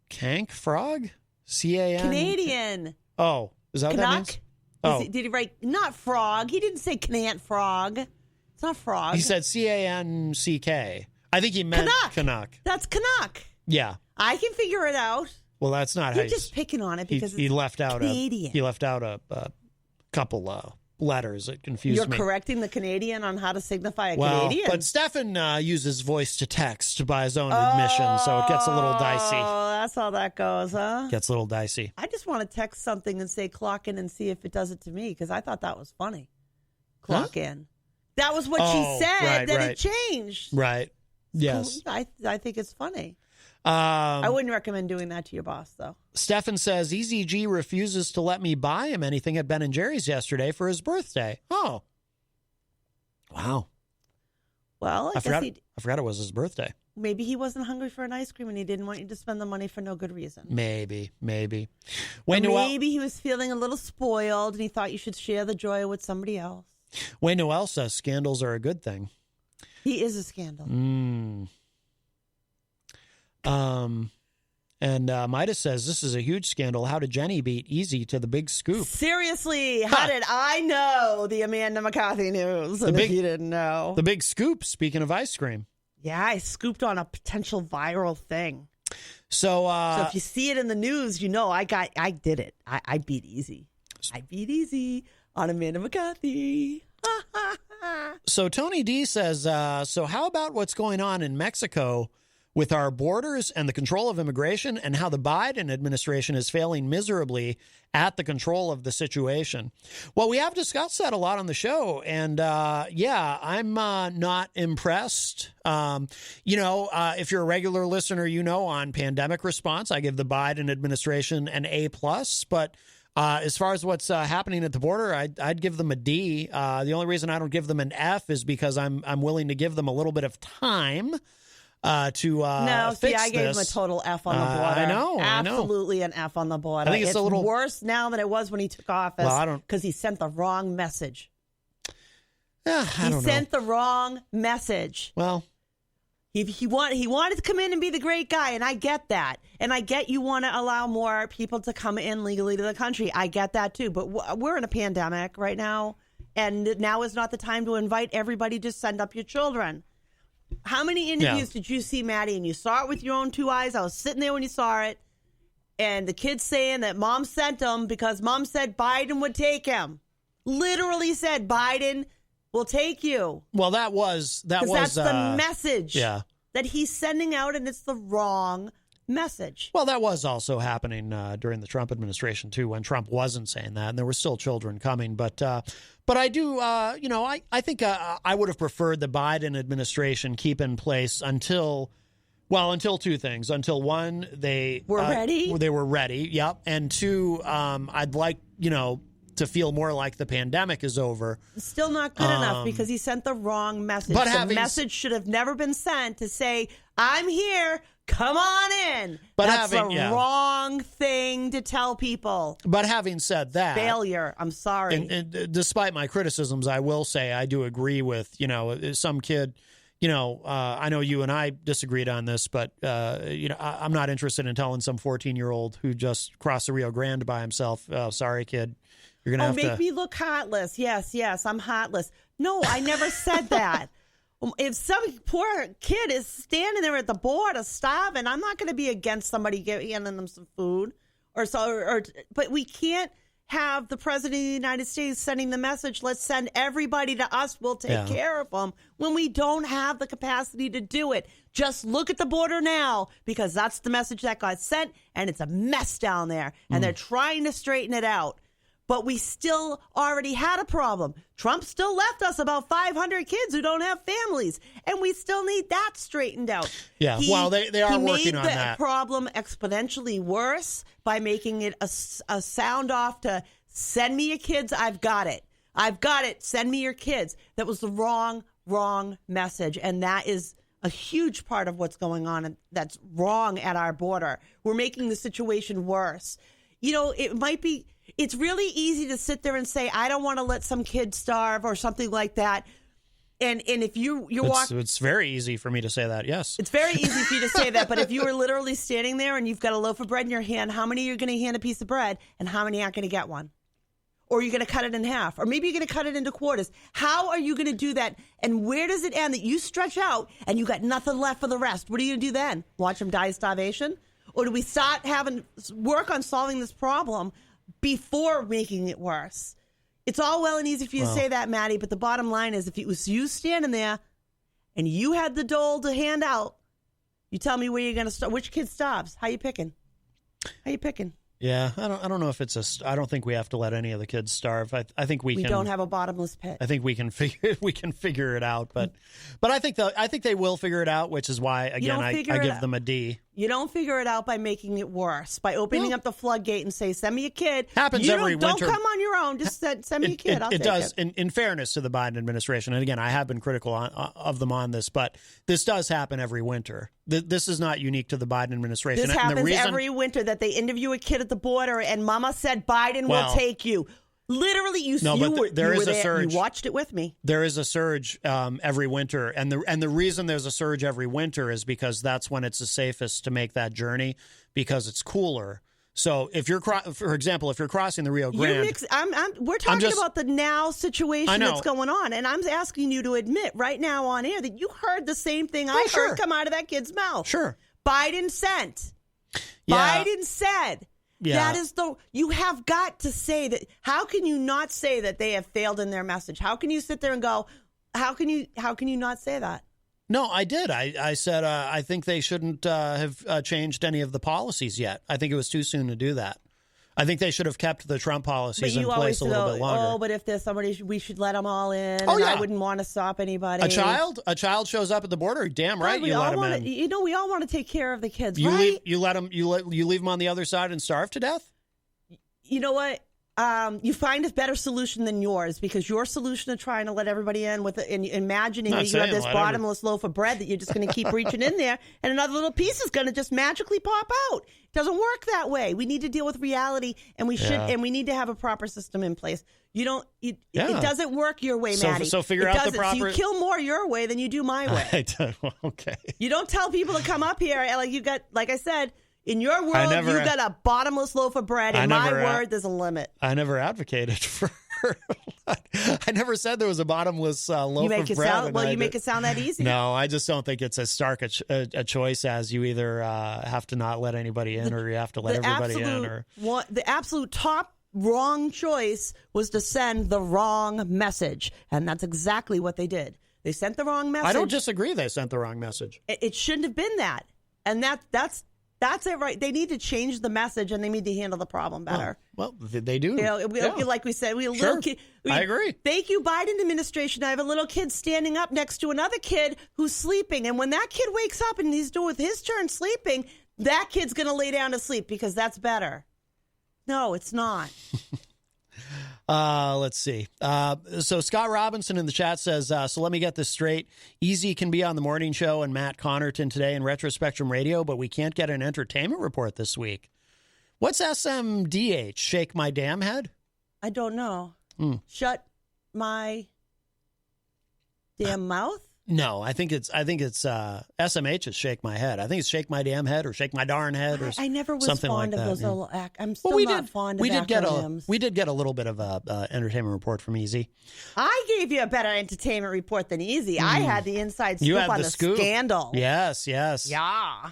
Cank Frog? C-A-N? Canadian. Oh, is that what that means? Oh. Did he write, not frog? He didn't say Canant Frog. It's not frog. He said C-A-N-C-K. I think he meant Canuck. That's Canuck. Yeah. I can figure it out. Well, that's not how You're just picking on it because he left out Canadian. He left out a couple letters. It confused me. You're correcting the Canadian on how to signify a Canadian? But Stefan uses voice to text by his own admission, so it gets a little dicey. Oh, that's how that goes, huh? Gets a little dicey. I just want to text something and say clock in and see if it does it to me because I thought that was funny. Clock in. That was what she said. Then it changed. Right. Yes. I think it's funny. I wouldn't recommend doing that to your boss, though. Stefan says Eazy-G refuses to let me buy him anything at Ben & Jerry's yesterday for his birthday. Oh. Wow. Well, I forgot it was his birthday. Maybe he wasn't hungry for an ice cream and he didn't want you to spend the money for no good reason. Maybe. Maybe he was feeling a little spoiled and he thought you should share the joy with somebody else. Wayne Noel says scandals are a good thing. He is a scandal. And Midas says, this is a huge scandal. How did Jenny beat Easy to the big scoop? Seriously, how did I know the Amanda McCarthy news? If you didn't know. The big scoop, speaking of ice cream. Yeah, I scooped on a potential viral thing. So if you see it in the news, I did it. I beat Easy. I beat Easy on Amanda McCarthy. So Tony D says, so how about what's going on in Mexico with our borders and the control of immigration, and how the Biden administration is failing miserably at the control of the situation? Well, we have discussed that a lot on the show, and I'm not impressed. If you're a regular listener, on pandemic response, I give the Biden administration an A+, but as far as what's happening at the border, I'd give them a D. The only reason I don't give them an F is because I'm willing to give them a little bit of time to fix I gave this. him a total F on the border. I know. Absolutely an F on the border. I think it's a little worse now than it was when he took office. Well, because he sent the wrong message. I don't know. He sent the wrong message. Well, he wanted to come in and be the great guy, and I get that. And I get you want to allow more people to come in legally to the country. I get that too. But we're in a pandemic right now, and now is not the time to invite everybody to send up your children. How many interviews did you see, Maddie? And you saw it with your own two eyes. I was sitting there when you saw it. And the kid's saying that mom sent him because mom said Biden would take him. Literally said Biden will take you. Well, that's the message that he's sending out, and it's the wrong message. Well, that was also happening during the Trump administration, too, when Trump wasn't saying that, and there were still children coming. But I do, I think I would have preferred the Biden administration keep in place until two things. Until one, they were ready. They were ready, yep. And two, I'd like, to feel more like the pandemic is over. Still not good enough because he sent the wrong message. But the message should have never been sent to say, I'm here, come on in. But that's the wrong thing to tell people. But having said that, failure. I'm sorry. And despite my criticisms, I will say I do agree with, some kid, I know you and I disagreed on this, but, I'm not interested in telling some 14-year-old who just crossed the Rio Grande by himself, sorry, kid. You're gonna have make me look heartless. Yes, I'm heartless. No, I never said that. If some poor kid is standing there at the border starving, I'm not going to be against somebody handing them some food but we can't have the president of the United States sending the message, let's send everybody to us, we'll take care of them, when we don't have the capacity to do it. Just look at the border now, because that's the message that got sent, and it's a mess down there, and they're trying to straighten it out. But we still already had a problem. Trump still left us about 500 kids who don't have families, and we still need that straightened out. Yeah, they are working on that. He made the problem exponentially worse by making it a sound off to send me your kids. I've got it. Send me your kids. That was the wrong message, and that is a huge part of what's going on, and that's wrong at our border. We're making the situation worse. It might be. It's really easy to sit there and say, I don't want to let some kid starve or something like that. And if you're walking... It's very easy for me to say that, yes. It's very easy for you to say that, but if you were literally standing there and you've got a loaf of bread in your hand, how many are you going to hand a piece of bread and how many aren't going to get one? Or are you going to cut it in half? Or maybe you're going to cut it into quarters. How are you going to do that? And where does it end that you stretch out and you got nothing left for the rest? What are you going to do then? Watch them die of starvation? Or do we start work on solving this problem before making it worse? It's all well and easy for you to say that, Maddie, but the bottom line is if it was you standing there and you had the dole to hand out, you tell me where you're going to start. Which kid stops? How you picking? Yeah, I don't know if I don't think we have to let any of the kids starve. I think we don't have a bottomless pit. I think we can figure it out, but I think they will figure it out, which is why again I give them a D. You don't figure it out by making it worse, by opening up the floodgate and say, send me a kid. Happens every winter. Don't come on your own. Just send me a kid. It does. In fairness to the Biden administration, and again, I have been critical of them on this, but this does happen every winter. This is not unique to the Biden administration. This happens every winter that they interview a kid at the border and mama said Biden will take you. Literally, you were there. You watched it with me. There is a surge every winter, and the reason there's a surge every winter is because that's when it's the safest to make that journey because it's cooler. So if you're, for example, if you're crossing the Rio Grande, we're talking about the now situation that's going on, and I'm asking you to admit right now on air that you heard the same thing I heard come out of that kid's mouth. Sure. Biden sent. Yeah. Biden said. Yeah. That is you have got to say that. How can you not say that they have failed in their message? How can you sit there and go, how can you not say that? No, I did. I said I think they shouldn't have changed any of the policies yet. I think it was too soon to do that. I think they should have kept the Trump policies in place a little bit longer. Oh, but if there's somebody, we should let them all in. Oh, and yeah. I wouldn't want to stop anybody. A child shows up at the border. Damn right, you let him in. You know, we all want to take care of the kids, You right? you leave them on the other side and starve to death. You know what? You find a better solution than yours, because your solution of trying to let everybody in with and imagining that you have this bottomless loaf of bread that you're just going to keep reaching in there, and another little piece is going to just magically pop out. It doesn't work that way. We need to deal with reality, and we should, and we need to have a proper system in place. It doesn't work your way, Maddie. So figure out the proper. So you kill more your way than you do my way. Okay. You don't tell people to come up here and like I said. In your world, you got a bottomless loaf of bread. In my word, there's a limit. I never advocated for. I never said there was a bottomless loaf of bread. You make it sound that easy. No, I just don't think it's as stark a choice as you either have to not let anybody in, or you have to let everybody in. Or the absolute top wrong choice was to send the wrong message, and that's exactly what they did. They sent the wrong message. I don't disagree. They sent the wrong message. It shouldn't have been that, and that's it, right? They need to change the message, and they need to handle the problem better. Well, they do. Like we said, we a little kid. I agree. Thank you, Biden administration. I have a little kid standing up next to another kid who's sleeping, and when that kid wakes up and he's doing his turn sleeping, that kid's going to lay down to sleep because that's better. No, it's not. Let's see. So Scott Robinson in the chat says, so let me get this straight. Eazy can be on the morning show and Matt Connarton today in Retro Spectrum Radio, but we can't get an entertainment report this week. What's SMDH? Shake my damn head? I don't know. Shut my damn mouth? No, I think it's SMH is shake my head. I think it's shake my damn head or shake my darn head or I never was something fond like of that. those little I'm still not fond of acronyms. We did get a little bit of a entertainment report from Eazy. I gave you a better entertainment report than Eazy. I had the inside scoop on the scandal. Yes. Yeah.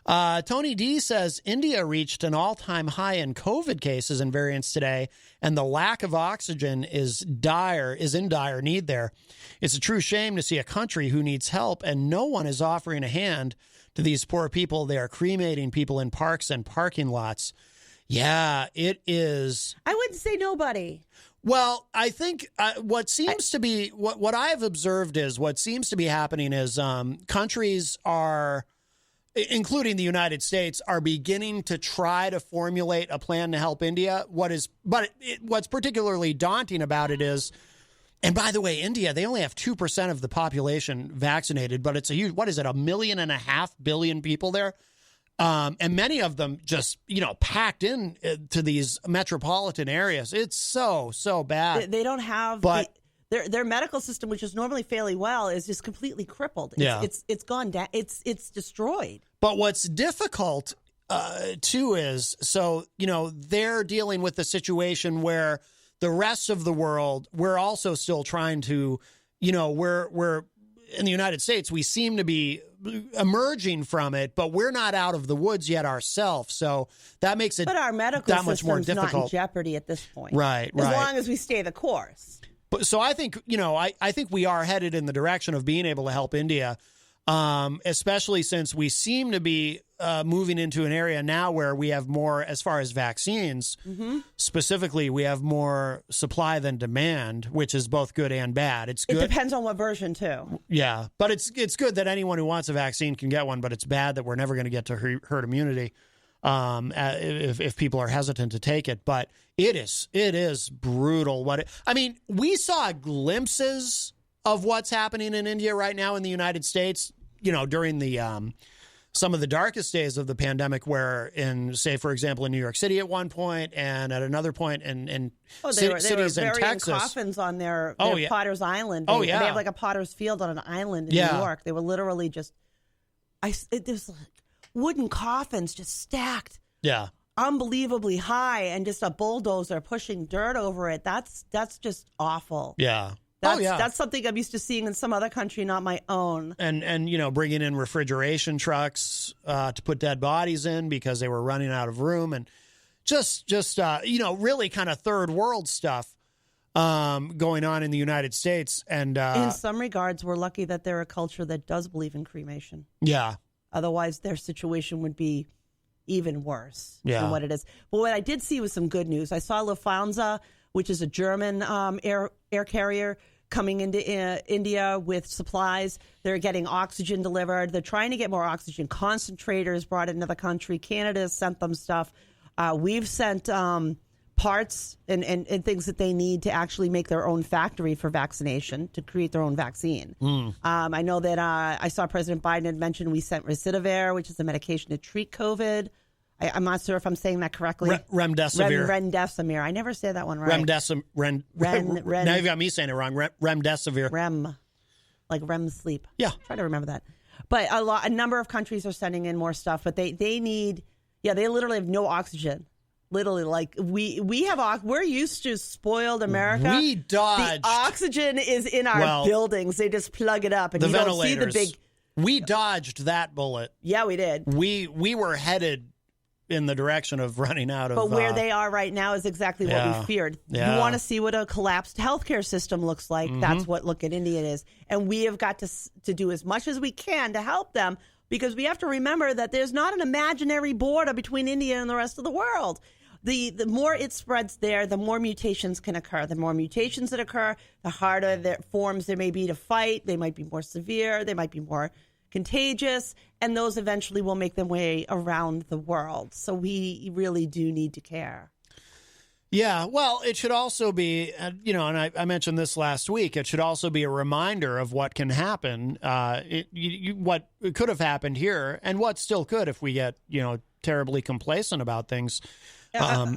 Tony D says India reached an all-time high in COVID cases and variants today, and the lack of oxygen is in dire need there. It's a true shame to see a country who needs help, and no one is offering a hand to these poor people. They are cremating people in parks and parking lots. Yeah, it is. I wouldn't say nobody. Well, I think what seems to be what I've observed is what seems to be happening is countries are, including the United States, are beginning to try to formulate a plan to help India. What's particularly daunting about it is, and by the way, India, they only have 2% of the population vaccinated, but it's a huge, 1.5 billion people there. And many of them just, packed in to these metropolitan areas. It's so bad. They don't have, their medical system, which is normally fairly well, is just completely crippled. It's gone down. It's destroyed. But what's difficult too is, they're dealing with the situation where the rest of the world, we're also still trying to, we're in the United States, we seem to be emerging from it, but we're not out of the woods yet ourselves. So that makes it but our medical that much more difficult. Not in jeopardy at this point. Right. As long as we stay the course. So I think, I think we are headed in the direction of being able to help India, especially since we seem to be moving into an area now where we have more, as far as vaccines, specifically, we have more supply than demand, which is both good and bad. It's good. It depends on what version, too. Yeah, but it's good that anyone who wants a vaccine can get one, but it's bad that we're never going to get to herd immunity if people are hesitant to take it. But it is brutal. We saw glimpses of what's happening in India right now in the United States, during the some of the darkest days of the pandemic, where for example, in New York City at one point, and at another point in cities in Texas. Coffins on their Potter's Island. They have like a Potter's Field on an island in New York. They were literally just, there's like wooden coffins just stacked. Yeah. Unbelievably high, and just a bulldozer pushing dirt over it. That's just awful. Yeah. That's something I'm used to seeing in some other country, not my own. And bringing in refrigeration trucks to put dead bodies in because they were running out of room, and just really kind of third world stuff going on in the United States. And in some regards, we're lucky that they're a culture that does believe in cremation. Yeah. Otherwise, their situation would be even worse Yeah. than what it is. But what I did see was some good news. I saw Lufthansa, which is a German air carrier, coming into India with supplies. They're getting oxygen delivered. They're trying to get more oxygen concentrators brought into the country. Canada has sent them stuff. We've sent parts and things that they need to actually make their own factory for vaccination, to create their own vaccine. I know that I saw President Biden had mentioned we sent Remdesivir, which is a medication to treat COVID. I'm not sure if I'm saying that correctly. Remdesivir. Remdesivir. I never say that one right. Now you've got me saying it wrong. Remdesivir. Like REM sleep. Yeah. Try to remember that. But a number of countries are sending in more stuff, but they need, they literally have no oxygen. Literally, like we have, we're used to spoiled America. We dodged. The oxygen is in our buildings. They just plug it up, and the you ventilators. don't see the big. We dodged that bullet. Yeah, we did. We were headed in the direction of running out of. But where they are right now is exactly what we feared. Yeah. You want to see what a collapsed healthcare system looks like. That's what look at India is, and we have got to do as much as we can to help them, because we have to remember that there's not an imaginary border between India and the rest of the world. The more it spreads there, the more mutations can occur. The more mutations that occur, the harder the forms there may be to fight. They might be more severe. They might be more contagious. And those eventually will make their way around the world. So we really do need to care. Yeah, well, it should also be, and I mentioned this last week, it should also be a reminder of what can happen, what could have happened here, and what still could if we get, terribly complacent about things.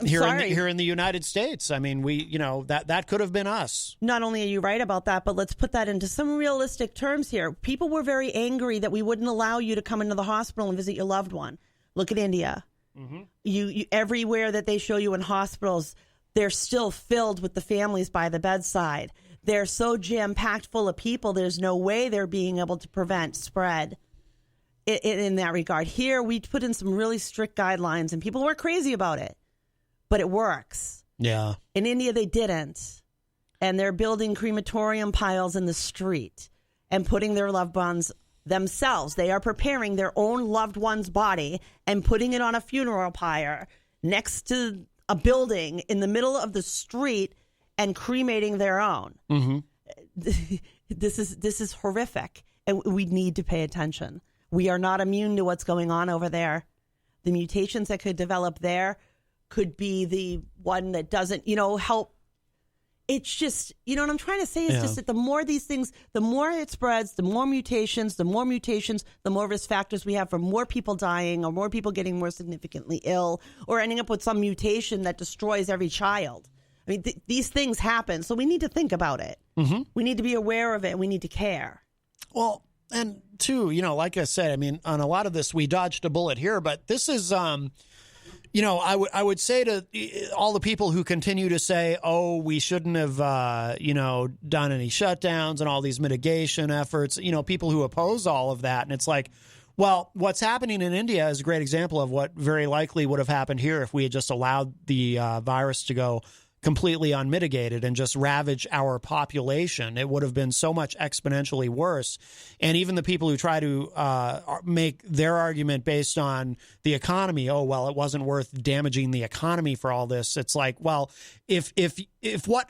Here in the United States. I mean, that could have been us. Not only are you right about that, but let's put that into some realistic terms here. People were very angry that we wouldn't allow you to come into the hospital and visit your loved one. Look at India. You everywhere that they show you in hospitals, they're still filled with the families by the bedside. They're so jam-packed full of people, there's no way they're being able to prevent spread. In that regard. Here, we put in some really strict guidelines, and people were crazy about it, but it works. Yeah. In India, they didn't, and they're building crematorium piles in the street and putting their loved ones themselves. They are preparing their own loved one's body and putting it on a funeral pyre next to a building in the middle of the street and cremating their own. This is horrific, and we need to pay attention. We are not immune to what's going on over there. The mutations that could develop there could be the one that doesn't, help. It's just, what I'm trying to say is just that the more these things, the more it spreads, the more mutations, the more risk factors we have for more people dying or more people getting more significantly ill or ending up with some mutation that destroys every child. I mean, these things happen, so we need to think about it. We need to be aware of it, and we need to care. Well, and two, like I said, I mean, on a lot of this, we dodged a bullet here, but this is, I would say to all the people who continue to say, oh, we shouldn't have, done any shutdowns and all these mitigation efforts, people who oppose all of that. And it's like, well, what's happening in India is a great example of what very likely would have happened here if we had just allowed the virus to go completely unmitigated and just ravage our population. It would have been so much exponentially worse. And even the people who try to make their argument based on the economy, oh, well, it wasn't worth damaging the economy for all this. It's like, well, if what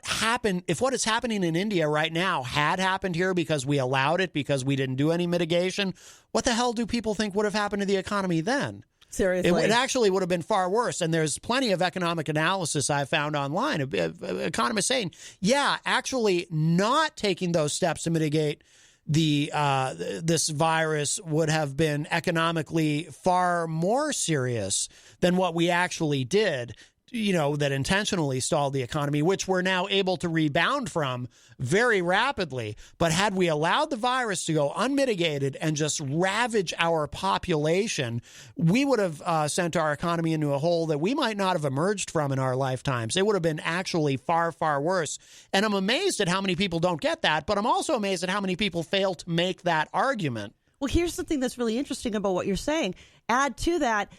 is happening in India right now had happened here because we allowed it, because we didn't do any mitigation, what the hell do people think would have happened to the economy then? Seriously. It actually would have been far worse. And there's plenty of economic analysis I found online of economists saying, yeah, actually not taking those steps to mitigate this virus would have been economically far more serious than what we actually did. that intentionally stalled the economy, which we're now able to rebound from very rapidly. But had we allowed the virus to go unmitigated and just ravage our population, we would have sent our economy into a hole that we might not have emerged from in our lifetimes. It would have been actually far, far worse. And I'm amazed at how many people don't get that, but I'm also amazed at how many people fail to make that argument. Well, here's something that's really interesting about what you're saying. Add to that,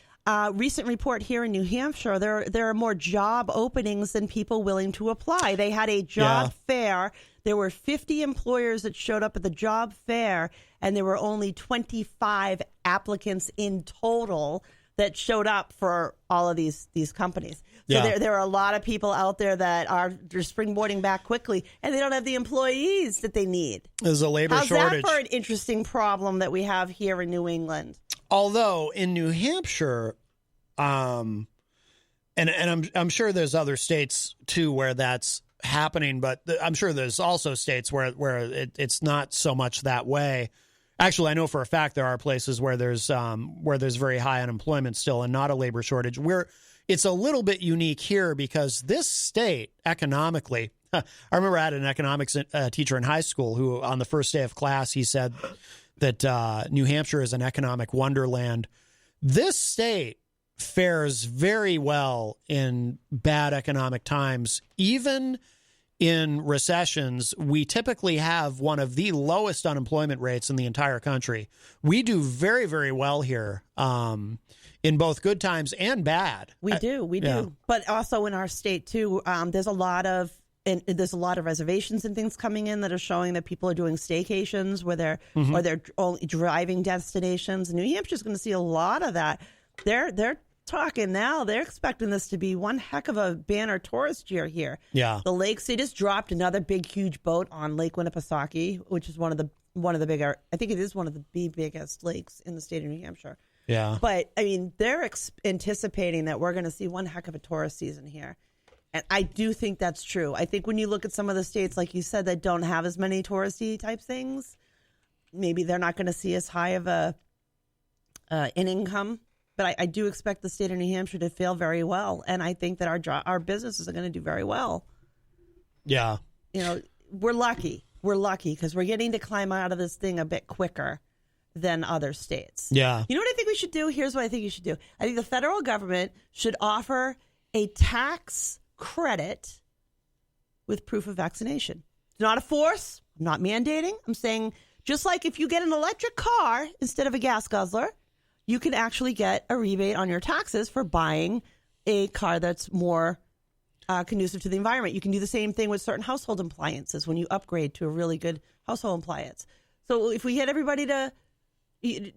recent report here in New Hampshire, there are more job openings than people willing to apply. They had a job fair. There were 50 employers that showed up at the job fair, and there were only 25 applicants in total that showed up for all of these companies. So there are a lot of people out there that are springboarding back quickly, and they don't have the employees that they need. There's a labor shortage. How's that for an interesting problem that we have here in New England? Although in New Hampshire, and I'm sure there's other states too where that's happening, but I'm sure there's also states where it's not so much that way. Actually, I know for a fact there are places where there's very high unemployment still and not a labor shortage. It's a little bit unique here because this state economically, I remember I had an economics teacher in high school who on the first day of class, he said that New Hampshire is an economic wonderland. This state fares very well in bad economic times. Even in recessions, we typically have one of the lowest unemployment rates in the entire country. We do very, very well here in both good times and bad. We do. But also in our state, too, there's a lot of reservations and things coming in that are showing that people are doing staycations where they're only driving destinations. New Hampshire's going to see a lot of that. They're talking now. They're expecting this to be one heck of a banner tourist year here. Yeah. The lakes, they just dropped another big, huge boat on Lake Winnipesaukee, which is one of the bigger, I think it is one of the biggest lakes in the state of New Hampshire. Yeah. But, I mean, they're anticipating that we're going to see one heck of a tourist season here. And I do think that's true. I think when you look at some of the states, like you said, that don't have as many touristy type things, maybe they're not going to see as high of an income. But I do expect the state of New Hampshire to fare very well. And I think that our businesses are going to do very well. Yeah. We're lucky. We're lucky because we're getting to climb out of this thing a bit quicker than other states. Yeah. You know what I think we should do? Here's what I think you should do. I think the federal government should offer a tax credit with proof of vaccination. It's not a force. I'm not mandating. I'm saying just like if you get an electric car instead of a gas guzzler, you can actually get a rebate on your taxes for buying a car that's more conducive to the environment. You can do the same thing with certain household appliances when you upgrade to a really good household appliance. So if we get everybody to,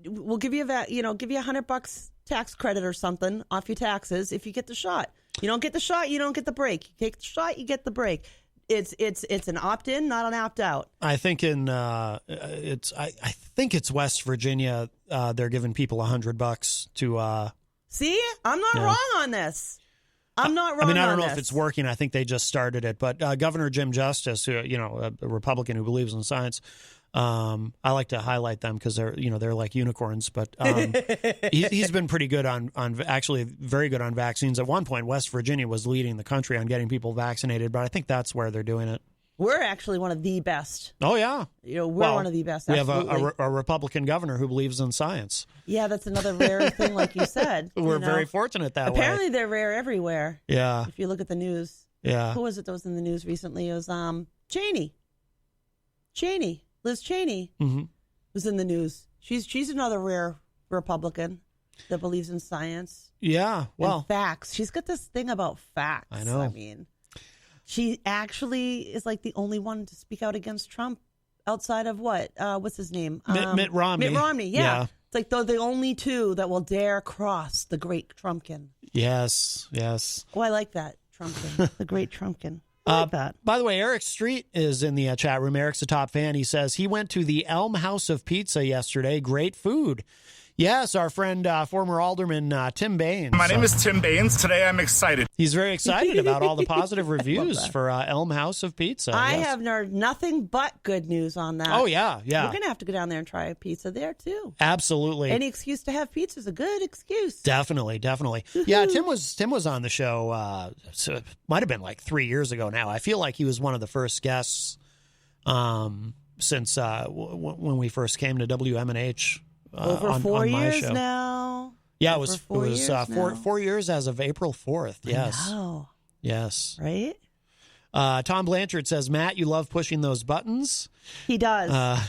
we'll give you give you $100 tax credit or something off your taxes if you get the shot. You don't get the shot, you don't get the break. You take the shot, you get the break. It's an opt-in, not an opt-out. I think I think it's West Virginia. They're giving people $100 to. See, I'm not wrong on this. I'm not wrong. I mean, I don't know this. if it's working. I think they just started it, but Governor Jim Justice, who a Republican who believes in science. I like to highlight them because they're like unicorns, but he's been pretty good on actually very good on vaccines. At one point, West Virginia was leading the country on getting people vaccinated, but I think that's where they're doing it. We're actually one of the best. Oh yeah, we're one of the best. We have absolutely. a Republican governor who believes in science. Yeah, that's another rare thing, like you said. We're very fortunate that Apparently, way. they're rare everywhere. Yeah, if you look at the news. Yeah, who was it that was in the news recently? It was Cheney. Liz Cheney was in the news. She's another rare Republican that believes in science. Yeah, well, and facts. She's got this thing about facts. I know. I mean, she actually is like the only one to speak out against Trump outside of what's his name? Mitt Romney. Mitt Romney. Yeah. It's like they're the only two that will dare cross the great Trumpkin. Yes. Oh, I like that, Trumpkin. The great Trumpkin. Like that. By the way, Eric Street is in the chat room. Eric's a top fan. He says he went to the Elm House of Pizza yesterday. Great food. Yes, our friend, former Alderman Tim Baines. My name is Tim Baines. Today I'm excited. He's very excited about all the positive reviews for Elm House of Pizza. I yes. have heard nothing but good news on that. Oh, yeah. We're going to have to go down there and try a pizza there, too. Absolutely. Any excuse to have pizza is a good excuse. Definitely. Yeah, Tim was on the show, so it might have been like 3 years ago now. I feel like he was one of the first guests since when we first came to WMNH. Over 4 years show. now. Yeah, Over it was 4 years as of April 4th. Yes. Oh, Yes. right? Tom Blanchard says, Matt, you love pushing those buttons. He does.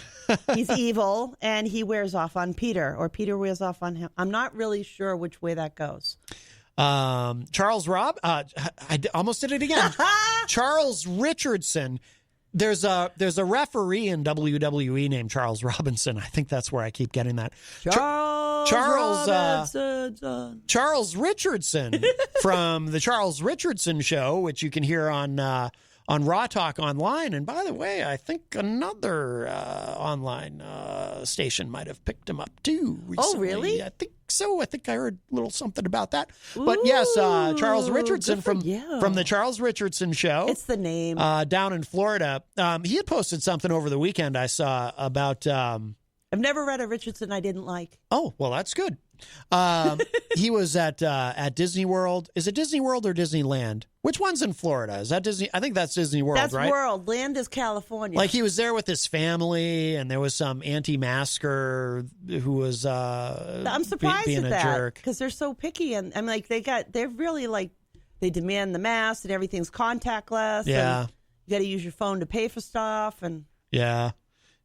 He's evil, and he wears off on Peter, or Peter wears off on him. I'm not really sure which way that goes. Charles Robb, I almost did it again. Charles Richardson. There's a referee in WWE named Charles Robinson. I think that's where I keep getting that. Charles Richardson from the Charles Richardson Show, which you can hear on Raw Talk Online. And by the way, I think another online station might have picked him up too recently. Oh, really? I think so. I think I heard a little something about that. But yes, Charles Richardson from the Charles Richardson Show. It's the name. Down in Florida. He had posted something over the weekend I saw about... I've never read a Richardson I didn't like. Oh, well, that's good. He was at Disney World. Is it Disney World or Disneyland? Which one's in Florida? Is that Disney? I think that's Disney World, That's right? World. Land is California. Like he was there with his family, and there was some anti-masker who was I'm surprised being at a that jerk. because they're so picky, and I'm like they're really like they demand the mask and everything's contactless. Yeah, and you got to use your phone to pay for stuff, and yeah.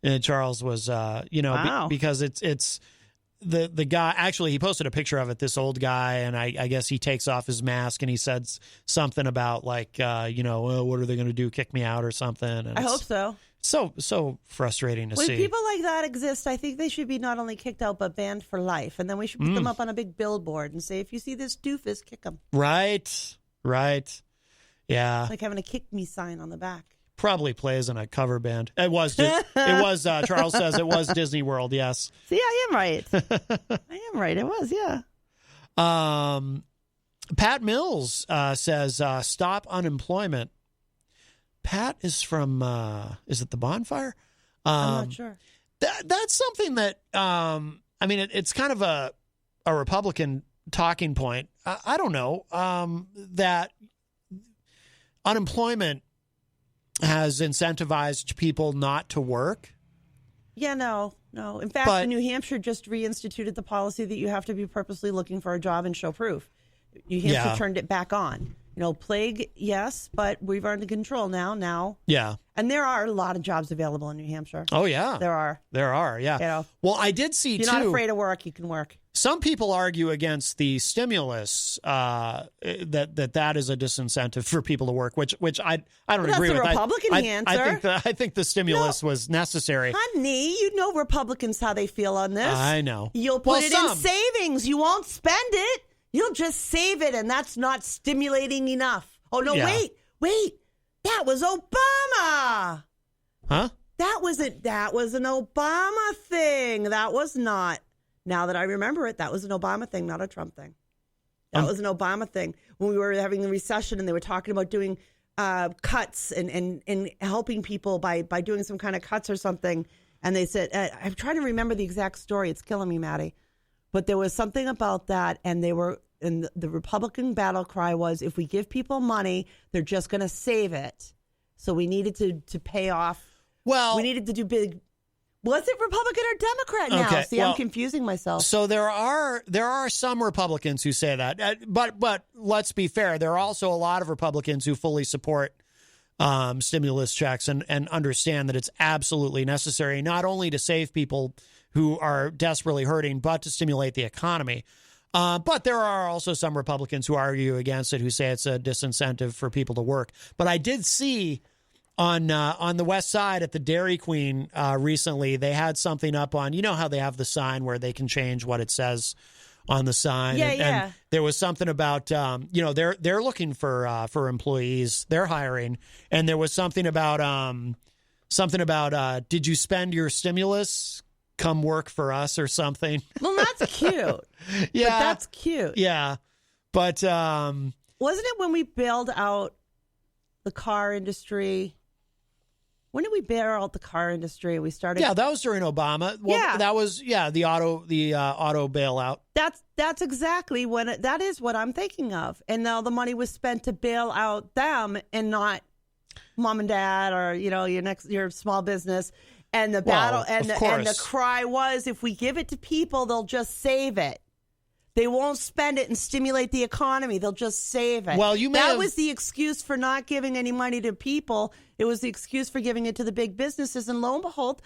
And Charles was, Wow. because it's the guy. Actually, he posted a picture of it. This old guy, and I guess he takes off his mask and he said something about like, what are they going to do? Kick me out or something? And I hope so. So frustrating to When see. people like that exist, I think they should be not only kicked out but banned for life, and then we should put them up on a big billboard and say, if you see this doofus, kick him. Right. Yeah. Like having a kick me sign on the back. Probably plays in a cover band. It was. Charles says it was Disney World. Yes. See, I am right. I am right. It was, yeah. Pat Mills says, "Stop unemployment." Pat is from. Is it the Bonfire? I'm not sure. That's something that. It's kind of a Republican talking point. I don't know that unemployment has incentivized people not to work. Yeah, no. In fact, New Hampshire just reinstituted the policy that you have to be purposely looking for a job and show proof. New Hampshire turned it back on. Plague, yes, but we've under control now. Yeah. And there are a lot of jobs available in New Hampshire. Oh, yeah. There are, yeah. Well, I did see, if you're not afraid of work, you can work. Some people argue against the stimulus that is a disincentive for people to work, which I don't agree with. That's the Republican answer. I think the stimulus was necessary. Honey, you know Republicans how they feel on this. I know. You'll put it in savings. You won't spend it. You'll just save it, and that's not stimulating enough. Oh, no, wait. That was Obama. Huh? That was an Obama thing. That was not. Now that I remember it, that was an Obama thing, not a Trump thing. That was an Obama thing. When we were having the recession and they were talking about doing cuts and helping people by doing some kind of cuts or something. And they said, I'm trying to remember the exact story. It's killing me, Maddie. But there was something about that, and the Republican battle cry was, if we give people money, they're just going to save it. So we needed to pay off. Well, we needed to do big. Was it Republican or Democrat now? Okay, See, I'm confusing myself. So there are some Republicans who say that, but let's be fair. There are also a lot of Republicans who fully support stimulus checks and understand that it's absolutely necessary, not only to save people who are desperately hurting, but to stimulate the economy. But there are also some Republicans who argue against it, who say it's a disincentive for people to work. But I did see on the West Side at the Dairy Queen recently, they had something up on, how they have the sign where they can change what it says on the sign. And there was something about, they're looking for employees, they're hiring. And there was something about, did you spend your stimulus come work for us or something. Well, that's cute. Yeah. But that's cute. Yeah. But Wasn't it when we bailed out the car industry? When did we bail out the car industry? We started. yeah, that was during Obama. Well, Yeah. that was the auto bailout. That's exactly that is what I'm thinking of. And now the money was spent to bail out them and not mom and dad or your small business. And the battle and the cry was, if we give it to people, they'll just save it. They won't spend it and stimulate the economy. They'll just save it. Well, that was the excuse for not giving any money to people. It was the excuse for giving it to the big businesses. And lo and behold,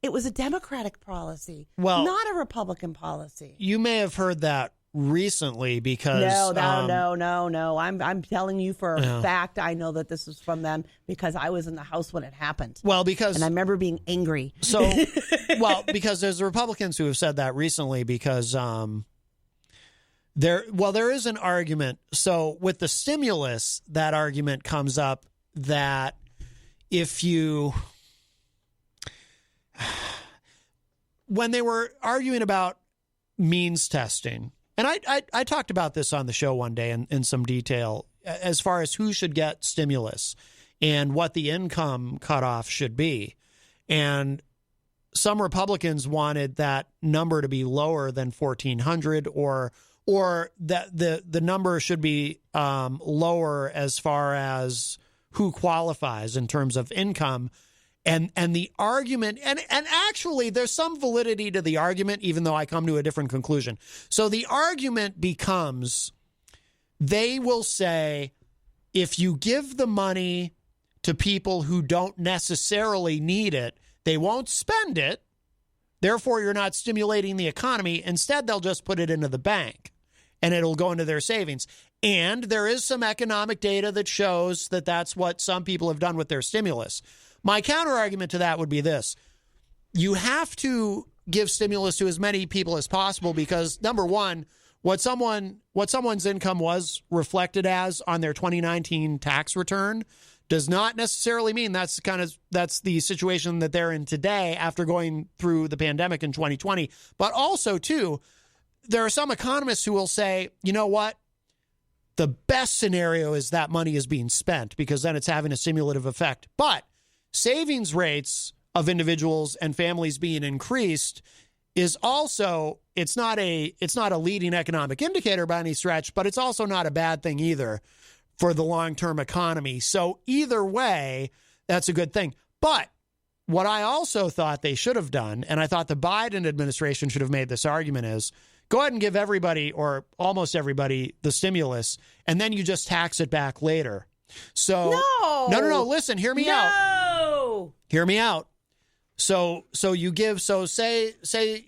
it was a Democratic policy, not a Republican policy. You may have heard that recently because no. I'm telling you for a fact. I know that this was from them because I was in the House when it happened. Well, and I remember being angry. So, because there's Republicans who have said that recently because there is an argument. So with the stimulus, that argument comes up that if you, when they were arguing about means testing, and I talked about this on the show one day in some detail as far as who should get stimulus and what the income cutoff should be. And some Republicans wanted that number to be lower than 1,400 or that the number should be lower as far as who qualifies in terms of income. And the argument, and actually there's some validity to the argument, even though I come to a different conclusion. So the argument becomes, they will say, if you give the money to people who don't necessarily need it, they won't spend it. Therefore, you're not stimulating the economy. Instead, they'll just put it into the bank and it'll go into their savings. And there is some economic data that shows that that's what some people have done with their stimulus. My counter argument to that would be this. You have to give stimulus to as many people as possible because, number one, what someone's income was reflected as on their 2019 tax return does not necessarily mean that's the situation that they're in today after going through the pandemic in 2020. But also, too, there are some economists who will say, you know what? The best scenario is that money is being spent because then it's having a stimulative effect. But savings rates of individuals and families being increased is also, it's not a leading economic indicator by any stretch, but it's also not a bad thing either for the long-term economy. So either way, that's a good thing. But what I also thought they should have done, and I thought the Biden administration should have made this argument, is go ahead and give everybody or almost everybody the stimulus, and then you just tax it back later. So no. Listen, hear me out. Hear me out. So you give, say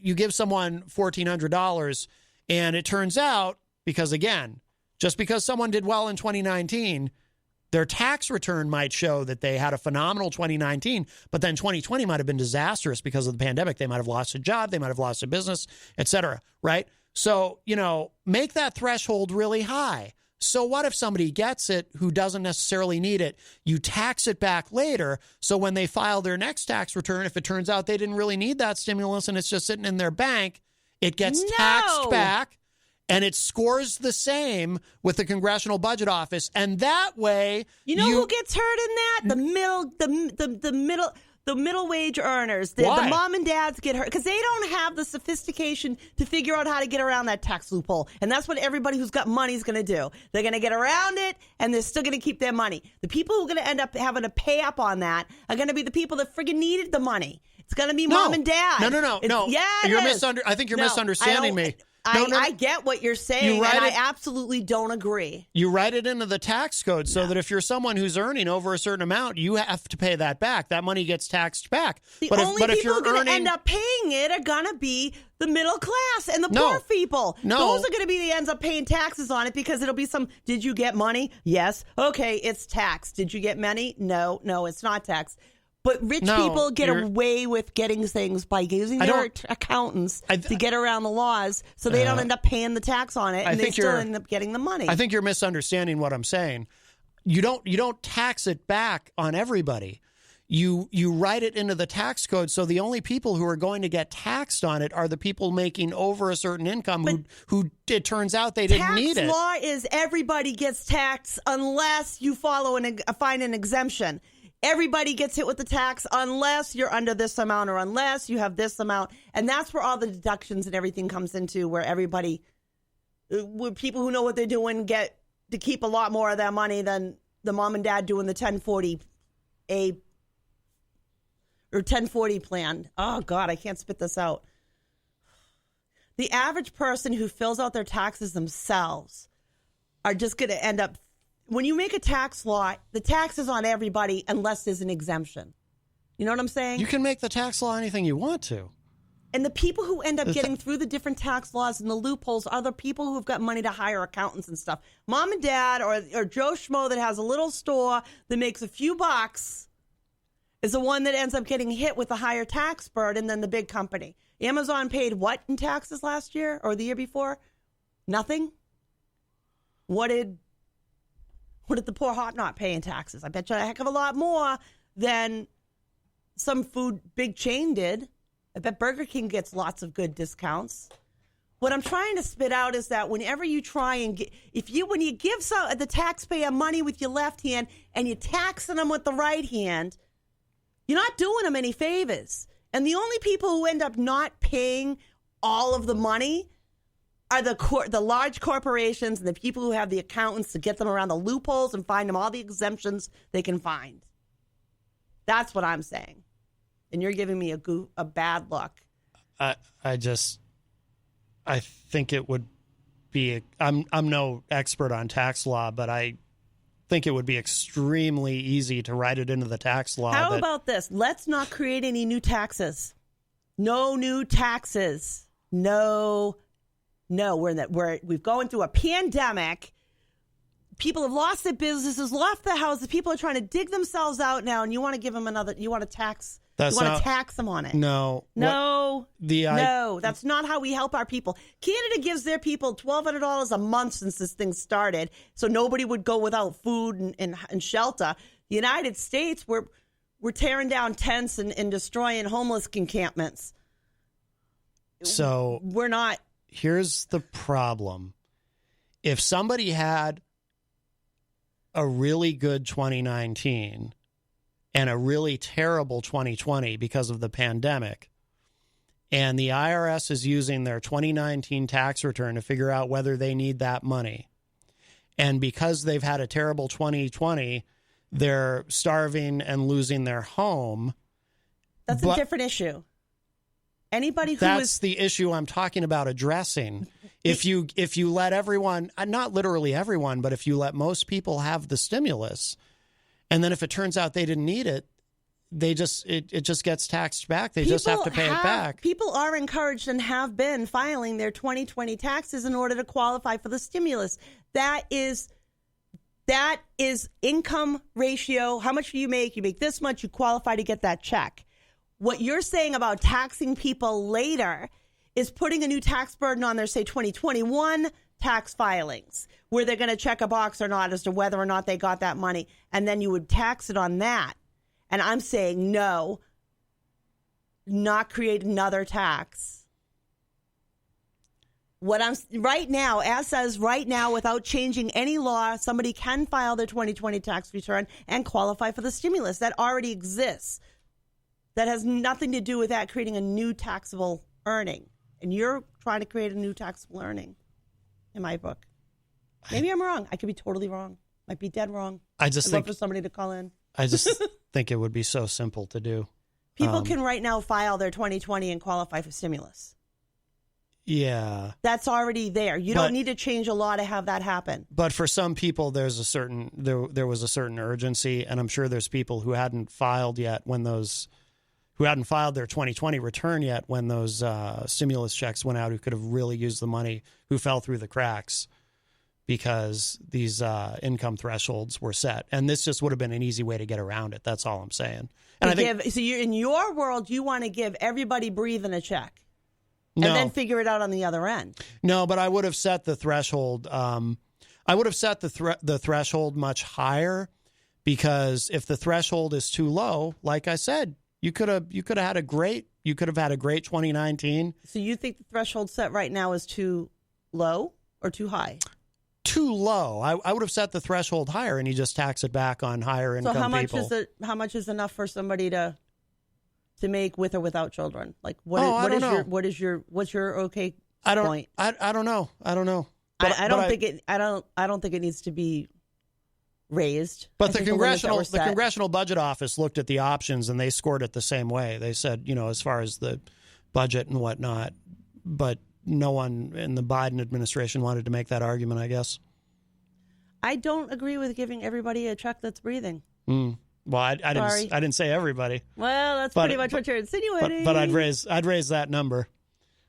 you give someone $1,400 and it turns out, because again, just because someone did well in 2019, their tax return might show that they had a phenomenal 2019, but then 2020 might have been disastrous because of the pandemic. They might have lost a job. They might have lost a business, et cetera. Right? So, make that threshold really high. So what if somebody gets it who doesn't necessarily need it? You tax it back later. So when they file their next tax return, if it turns out they didn't really need that stimulus and it's just sitting in their bank, it gets taxed back and it scores the same with the Congressional Budget Office. And that way, who gets hurt in that? The middle wage earners, the mom and dads get hurt because they don't have the sophistication to figure out how to get around that tax loophole. And that's what everybody who's got money is going to do. They're going to get around it and they're still going to keep their money. The people who are going to end up having to pay up on that are going to be the people that friggin' needed the money. It's going to be mom and dad. No. Yeah, I think you're misunderstanding me. I get what you're saying, and I absolutely don't agree. You write it into the tax code so that if you're someone who's earning over a certain amount, you have to pay that back. That money gets taxed back. The only people who are going to end up paying it are going to be the middle class and the poor people. Those are going to be the ends up paying taxes on it because it'll be did you get money? Yes. Okay, it's taxed. Did you get money? No, it's not taxed. But rich people get away with getting things by using their accountants to get around the laws, so they don't end up paying the tax on it, and they still end up getting the money. I think you're misunderstanding what I'm saying. You don't tax it back on everybody. you write it into the tax code, so the only people who are going to get taxed on it are the people making over a certain income who it turns out they didn't need it. Tax law is everybody gets taxed unless you find an exemption. Everybody gets hit with the tax unless you're under this amount or unless you have this amount. And that's where all the deductions and everything comes into, where people who know what they're doing get to keep a lot more of their money than the mom and dad doing the 1040A or 1040 plan. Oh, God, I can't spit this out. The average person who fills out their taxes themselves are just going to end up, when you make a tax law, the tax is on everybody unless there's an exemption. You know what I'm saying? You can make the tax law anything you want to. And the people who end up getting through the different tax laws and the loopholes are the people who've got money to hire accountants and stuff. Mom and dad or Joe Schmo that has a little store that makes a few bucks is the one that ends up getting hit with a higher tax burden than the big company. Amazon paid what in taxes last year or the year before? Nothing. What did the poor hot not pay in taxes? I bet you a heck of a lot more than some food big chain did. I bet Burger King gets lots of good discounts. What I'm trying to spit out is that whenever you try and when you give the taxpayer money with your left hand and you're taxing them with the right hand, you're not doing them any favors. And the only people who end up not paying all of the money are the large corporations and the people who have the accountants to get them around the loopholes and find them all the exemptions they can find. That's what I'm saying. And you're giving me a bad look. I think it would be, I'm no expert on tax law, but I think it would be extremely easy to write it into the tax law. How about this? Let's not create any new taxes. No new taxes. No. We've gone through a pandemic. People have lost their businesses, lost their houses. People are trying to dig themselves out now, and you want to give them you want to tax them on it. No. That's not how we help our people. Canada gives their people $1,200 a month since this thing started, so nobody would go without food and shelter. The United States, we're tearing down tents and destroying homeless encampments. So we're not. Here's the problem. If somebody had a really good 2019 and a really terrible 2020 because of the pandemic, and the IRS is using their 2019 tax return to figure out whether they need that money, and because they've had a terrible 2020, they're starving and losing their home. That's a different issue. Anybody who That's the issue I'm talking about addressing. If you let everyone, not literally everyone, but if you let most people have the stimulus, and then if it turns out they didn't need it, it just gets taxed back. They just have to pay it back. People are encouraged and have been filing their 2020 taxes in order to qualify for the stimulus. That is income ratio. How much do you make? You make this much, you qualify to get that check. What you're saying about taxing people later is putting a new tax burden on their, say, 2021 tax filings, where they're going to check a box or not as to whether or not they got that money, and then you would tax it on that. And I'm saying no, not create another tax. Right now, without changing any law, somebody can file their 2020 tax return and qualify for the stimulus that already exists. That has nothing to do with that creating a new taxable earning. And you're trying to create a new taxable earning in my book. Maybe I'm wrong. I could be totally wrong. Might be dead wrong. I'd love for somebody to call in. I just think it would be so simple to do. People can right now file their 2020 and qualify for stimulus. Yeah. That's already there. You don't need to change a law to have that happen. But for some people, there was a certain urgency, and I'm sure there's people who hadn't filed yet who hadn't filed their 2020 return yet when those stimulus checks went out, who could have really used the money, who fell through the cracks because these income thresholds were set. And this just would have been an easy way to get around it. That's all I'm saying. And in your world, you want to give everybody breathing a check. And then figure it out on the other end. No, but I would have set the threshold. I would have set the threshold much higher, because if the threshold is too low, like I said, you could have had a great 2019. So you think the threshold set right now is too low or too high? Too low. I would have set the threshold higher, and you just tax it back on higher income people. So how much is enough for somebody to make with or without children? Like what's your okay point? I don't know. I don't think it needs to be raised. But the Congressional Budget Office looked at the options, and they scored it the same way. They said, as far as the budget and whatnot, but no one in the Biden administration wanted to make that argument, I guess. I don't agree with giving everybody a check that's breathing. Well, I didn't say everybody. Well, that's pretty much what you're insinuating. But I'd raise that number.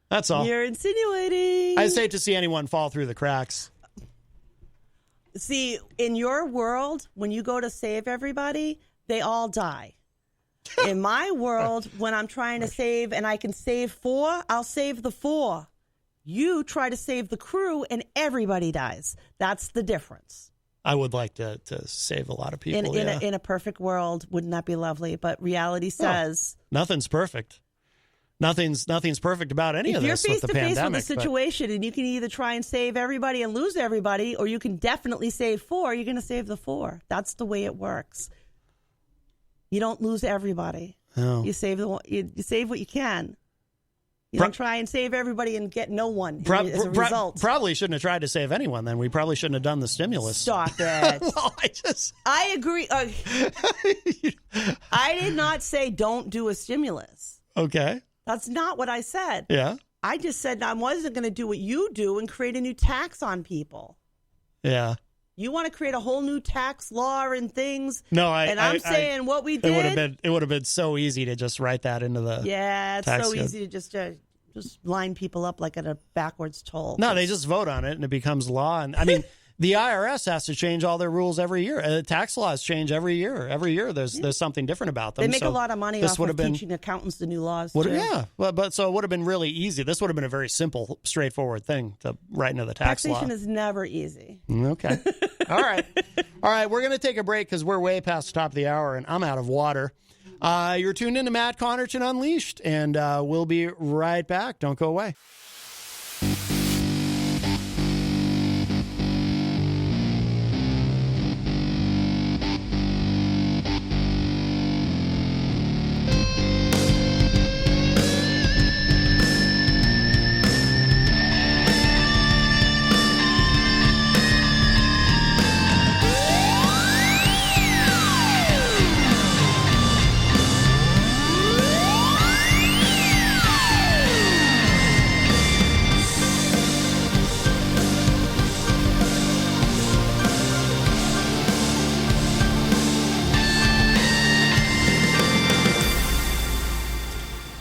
That's all. You're insinuating. I just hate to see anyone fall through the cracks. See, in your world, when you go to save everybody, they all die. In my world, when I'm trying to save and I can save 4, I'll save the 4. You try to save the crew and everybody dies. That's the difference. I would like to save a lot of people. In a perfect world, wouldn't that be lovely? But reality says nothing's perfect. Nothing's perfect about any of this with the pandemic. If you're face to face with a situation and you can either try and save everybody and lose everybody, or you can definitely save 4, you're going to save the 4. That's the way it works. You don't lose everybody. Oh. You save you save what you can. You don't try and save everybody and get no one as a result. Probably shouldn't have tried to save anyone then. We probably shouldn't have done the stimulus. Stop it. Well, I agree. I did not say don't do a stimulus. Okay. That's not what I said. Yeah. I just said I wasn't going to do what you do and create a new tax on people. Yeah. You want to create a whole new tax law and things. No, I'm saying what we did. It would have been so easy to just write that into the it's so easy to just line people up like at a backwards toll. No, they just vote on it and it becomes law. And I mean, the IRS has to change all their rules every year. Tax laws change every year. Every year, there's something different about them. They make a lot of money off of teaching accountants the new laws. Too. Yeah, but so it would have been really easy. This would have been a very simple, straightforward thing to write into the tax law. Taxation is never easy. Okay. All right. We're going to take a break because we're way past the top of the hour and I'm out of water. You're tuned into Matt Connarton Unleashed, and we'll be right back. Don't go away.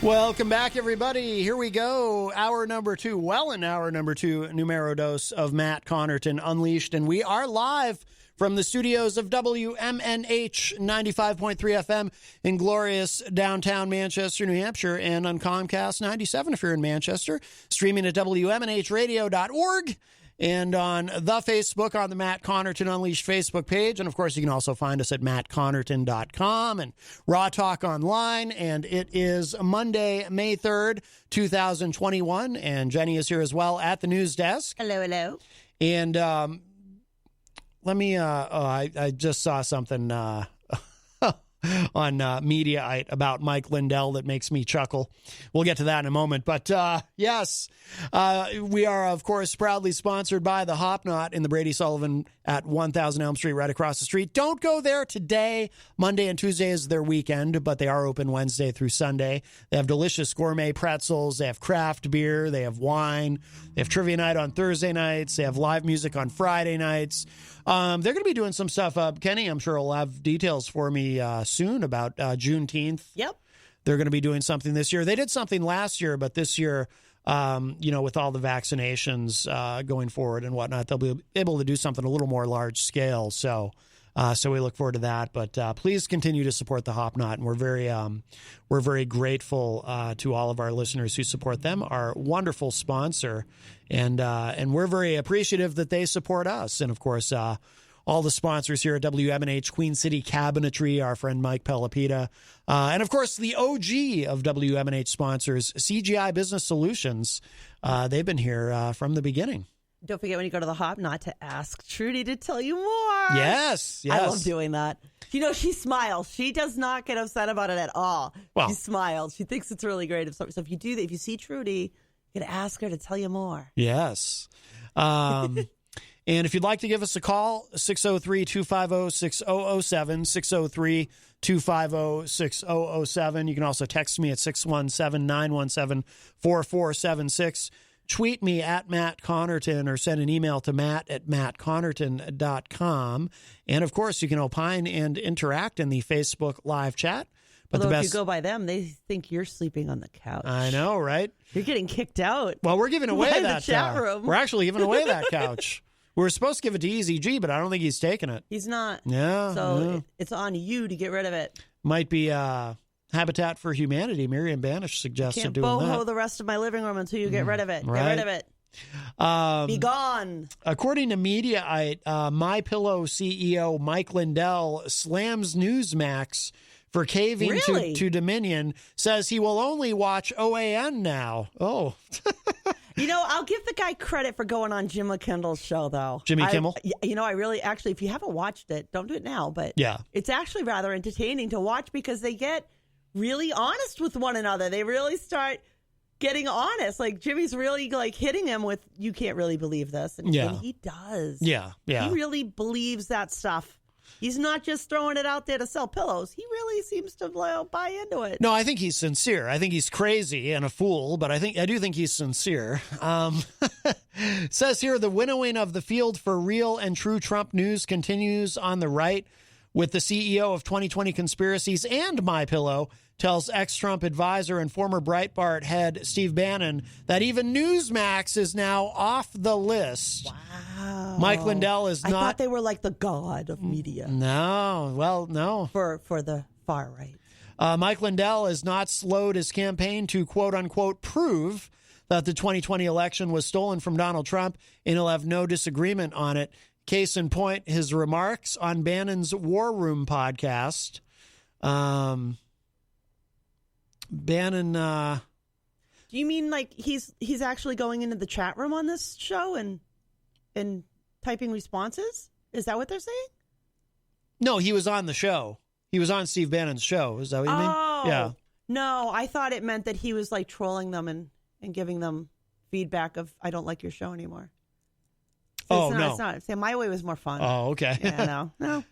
Welcome back, everybody. Here we go. Hour number 2, numero dos of Matt Connarton Unleashed. And we are live from the studios of WMNH 95.3 FM in glorious downtown Manchester, New Hampshire, and on Comcast 97 if you're in Manchester, streaming at WMNHradio.org. And on the Facebook, on the Matt Connarton Unleashed Facebook page. And, of course, you can also find us at mattconnerton.com and Raw Talk Online. And it is Monday, May 3rd, 2021. And Jenny is here as well at the news desk. Hello, hello. And let me, I just saw something on Mediaite about Mike Lindell that makes me chuckle. We'll get to that in a moment. But yes, we are, of course, proudly sponsored by the Hop Knot in the Brady Sullivan at 1000 Elm Street, right across the street. Don't go there today. Monday and Tuesday is their weekend, but they are open Wednesday through Sunday. They have delicious gourmet pretzels. They have craft beer. They have wine. They have trivia night on Thursday nights. They have live music on Friday nights. They're going to be doing some stuff. Kenny, I'm sure, will have details for me soon about Juneteenth. Yep. They're going to be doing something this year. They did something last year, but this year, with all the vaccinations going forward and whatnot, they'll be able to do something a little more large scale. So we look forward to that. But please continue to support the Hop Knot, and we're very grateful to all of our listeners who support them, our wonderful sponsor, and we're very appreciative that they support us. And of course, all the sponsors here at WMNH, Queen City Cabinetry, our friend Mike Pelopita, and of course the OG of WMNH sponsors, CGI Business Solutions. They've been here from the beginning. Don't forget when you go to the hop not to ask Trudy to tell you more. Yes. I love doing that. You know, she smiles. She does not get upset about it at all. Well, she smiles. She thinks it's really great. So if you do that, if you see Trudy, you can ask her to tell you more. Yes. And if you'd like to give us a call, 603-250-6007, 603-250-6007. You can also text me at 617-917-4476. Tweet me at Matt Connarton or send an email to matt@mattconnerton.com. And, of course, you can opine and interact in the Facebook live chat. But Although if you go by them, they think you're sleeping on the couch. I know, right? You're getting kicked out. Well, we're giving away that chat room. We're actually giving away that couch. We were supposed to give it to Eazy-G, but I don't think he's taking it. He's not. Yeah. So it's on you to get rid of it. Might be Habitat for Humanity. Miriam Banish suggested Can't doing boho that. the rest of my living room until you get rid of it. Right. Get rid of it. Be gone. According to Mediaite, MyPillow CEO Mike Lindell slams Newsmax for caving Really? to Dominion, says he will only watch OAN now. Oh. You know, I'll give the guy credit for going on Jim McKendall's show, though. Jimmy Kimmel? You know, I really, actually, if you haven't watched it, don't do it now, but Yeah. it's actually rather entertaining to watch because they get really honest with one another. They really start getting honest. Like, Jimmy's really, like, hitting him with, you can't really believe this. And, Yeah. and he does. Yeah. He really believes that stuff. He's not just throwing it out there to sell pillows. He really seems to buy into it. No, I think he's sincere. I think he's crazy and a fool, but I do think he's sincere. Says here, the winnowing of the field for real and true Trump news continues on the right, with the CEO of 2020 Conspiracies and MyPillow tells ex-Trump advisor and former Breitbart head Steve Bannon that even Newsmax is now off the list. Wow. Mike Lindell is I not. thought they were like the god of media. No, well, no. For the far right. Mike Lindell has not slowed his campaign to, quote unquote, prove that the 2020 election was stolen from Donald Trump, and he'll have no disagreement on it. Case in point, his remarks on Bannon's War Room podcast. Bannon. Do you mean like he's actually going into the chat room on this show and typing responses? Is that what they're saying? No, he was on the show. He was on Steve Bannon's show. Is that what you mean? Yeah. No, I thought it meant that he was like trolling them and giving them feedback of, I don't like your show anymore. So no. It's not. See, My Way was more fun. Oh, okay. Yeah, no.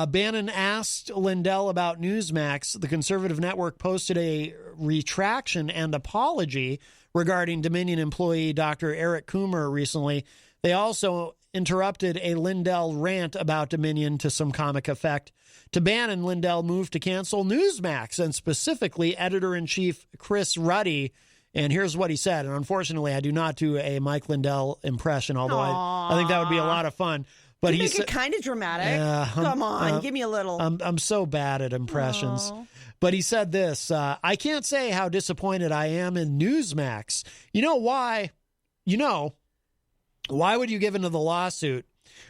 Bannon asked Lindell about Newsmax. The conservative network posted a retraction and apology regarding Dominion employee Dr. Eric Coomer recently. They also interrupted a Lindell rant about Dominion to some comic effect. To Bannon, Lindell moved to cancel Newsmax and specifically editor-in-chief Chris Ruddy. And here's what he said. And unfortunately, I do not do a Mike Lindell impression, although I think that would be a lot of fun. But you he make it kind of dramatic. Come on, give me a little. I'm so bad at impressions. But he said this, I can't say how disappointed I am in Newsmax. You know why? Why would you give into the lawsuit,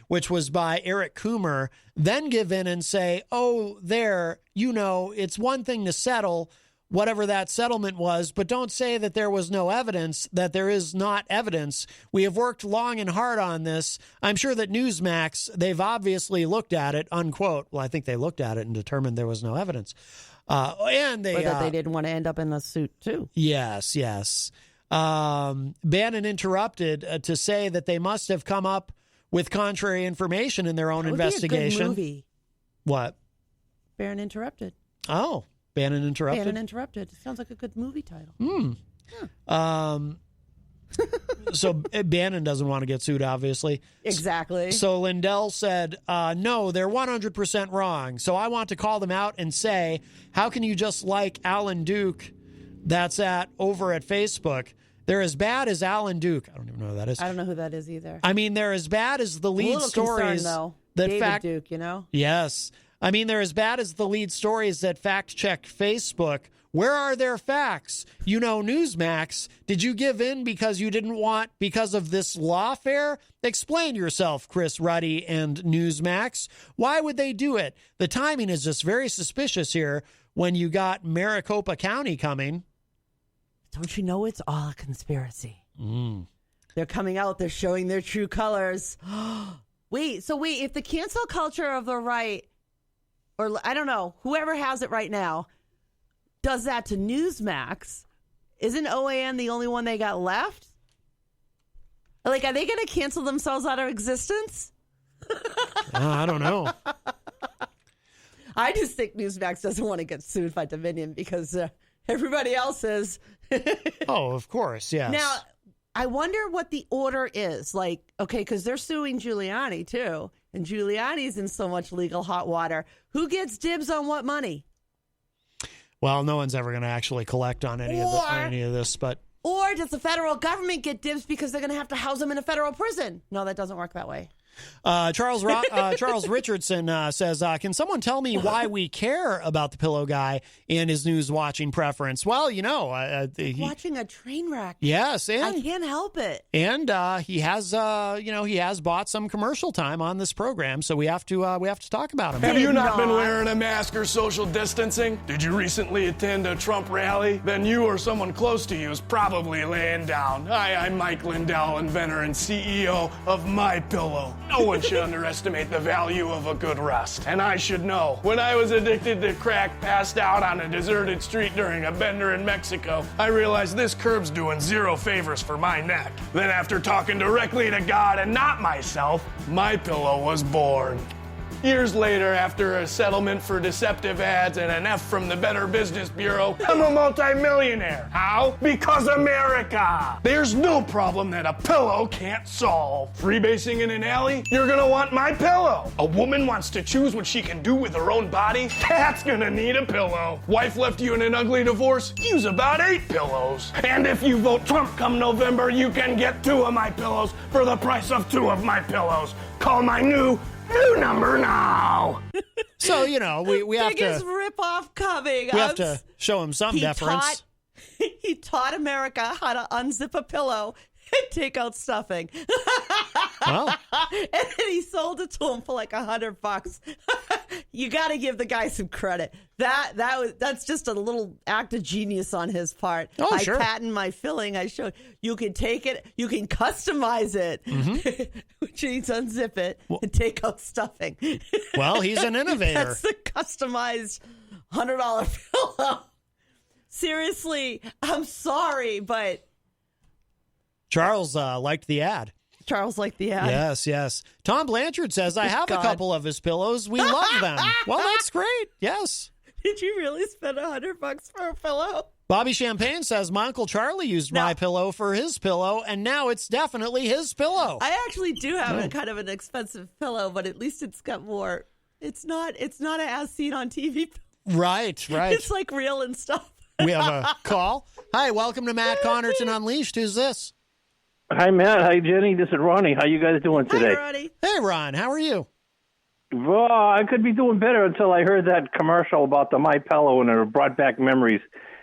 which was by Eric Coomer, then give in and say, oh, it's one thing to settle whatever that settlement was, but don't say that there was no evidence, that there is not evidence. We have worked long and hard on this. I'm sure that Newsmax, they've obviously looked at it, unquote. Well, I think they looked at it and determined there was no evidence. And they, or that they didn't want to end up in a suit, too. Yes. Bannon interrupted to say that they must have come up with contrary information in their own investigation. Be a good movie. What? Bannon Interrupted. Oh, Bannon Interrupted. Bannon Interrupted. It sounds like a good movie title. So Bannon doesn't want to get sued, obviously. Exactly. So Lindell said, no, they're 100% wrong. So I want to call them out and say, how can you just like Alan Duke that's over at Facebook? They're as bad as Alan Duke. I don't even know who that is. I don't know who that is either. I mean, they're as bad as the lead a little stories. concerned, though. That David Duke, you know? Yes. I mean, they're as bad as the lead stories that fact-checked Facebook Where are their facts? You know, Newsmax, did you give in because you didn't want because of this lawfare? Explain yourself, Chris Ruddy and Newsmax. Why would they do it? The timing is just very suspicious here when you got Maricopa County coming. Don't you know it's all a conspiracy? They're coming out. They're showing their true colors. Wait, if the cancel culture of the right, or I don't know, whoever has it right now, does that to Newsmax, isn't OAN the only one they got left? Like, are they going to cancel themselves out of existence? I don't know. I just think Newsmax doesn't want to get sued by Dominion because everybody else is. Oh, of course, yes. Now, I wonder what the order is. Like, okay, because they're suing Giuliani, too. And Giuliani's in so much legal hot water. Who gets dibs on what money? Well, no one's ever going to actually collect on any of this, but... Or does the federal government get dibs because they're going to have to house them in a federal prison? No, that doesn't work that way. Charles Richardson says, can someone tell me why we care about the pillow guy and his news watching preference? Well, you know, watching a train wreck. Yes, and I can't help it. And he has, he has bought some commercial time on this program, so we have to talk about him. Have you not been wearing a mask or social distancing? Did you recently attend a Trump rally? Then you or someone close to you is probably laying down. Hi, I'm Mike Lindell, inventor and CEO of MyPillow. No one should underestimate the value of a good rest. And I should know. When I was addicted to crack, passed out on a deserted street during a bender in Mexico, I realized this curb's doing zero favors for my neck. Then after talking directly to God and not myself, MyPillow was born. Years later, after a settlement for deceptive ads and an F from the Better Business Bureau, I'm a multimillionaire. How? Because America. There's no problem that a pillow can't solve. Freebasing in an alley? You're gonna want MyPillow. A woman wants to choose what she can do with her own body? That's gonna need a pillow. Wife left you in an ugly divorce? Use about 8 pillows. And if you vote Trump come November, you can get 2 of my pillows for the price of 2 of my pillows. Call my new number now. So, you know, we have to... Biggest ripoff coming. We have to show him some deference. He taught America how to unzip a pillow and take out stuffing. Well. And then he sold it to him for like $100. You got to give the guy some credit. That's just a little act of genius on his part. Oh, sure. I patent my filling. I showed you can take it, you can customize it, which means unzip it and take out stuffing. Well, he's an innovator. That's the customized $100 pillow. Seriously, I'm sorry, but Charles liked the ad. Charles liked the ad. Yes. Tom Blanchard says, I have a couple of his pillows. We love them. Well, that's great. Yes. Did you really spend $100 for a pillow? Bobby Champagne says, my Uncle Charlie used my pillow for his pillow, and now it's definitely his pillow. I actually do have a kind of an expensive pillow, but at least it's got more. It's not an as seen on TV. Right. It's like real and stuff. We have a call. Hi, welcome to Matt Connarton Unleashed. Who's this? Hi, Matt. Hi, Jenny. This is Ronnie. How you guys doing today? Hi, Ronnie. Hey, Ron. How are you? Well, I could be doing better until I heard that commercial about the MyPillow and it brought back memories.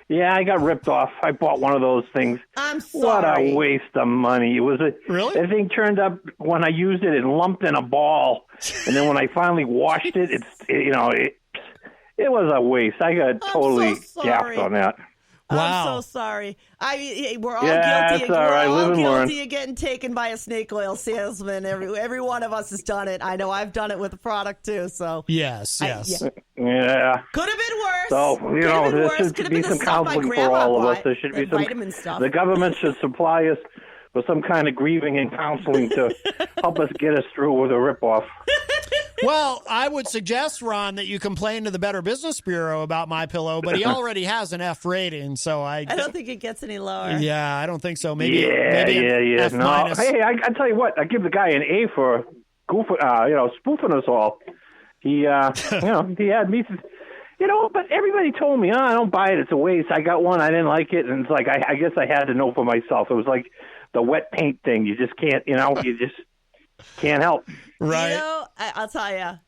Yeah, I got ripped off. I bought one of those things. I'm sorry. What a waste of money. It was Really? The thing turned up when I used it lumped in a ball, and then when I finally washed it, it was a waste. I got totally gapped on that. Wow. I'm so sorry. We're all Yeah, guilty. it's all right. We're all Live and learn. guilty of getting taken by a snake oil salesman. Every one of us has done it. I know I've done it with the product too. So Yes. Yeah. Could have been worse. So, there should Could've be been the some stuff my counseling for grandma all of us. bought, There should be that some vitamin stuff. The government should supply us with some kind of grieving and counseling to help us get us through with a ripoff. Well, I would suggest, Ron, that you complain to the Better Business Bureau about MyPillow, but he already has an F rating, so I don't think it gets any lower. Yeah, I don't think so. Maybe F No. minus. Hey, I tell you what, I give the guy an A for spoofing us all. He, he had me. But everybody told me, I don't buy it. It's a waste. I got one. I didn't like it. And it's like, I guess I had to know for myself. It was like the wet paint thing. You just can't, you just can't help. Right. I'll tell you,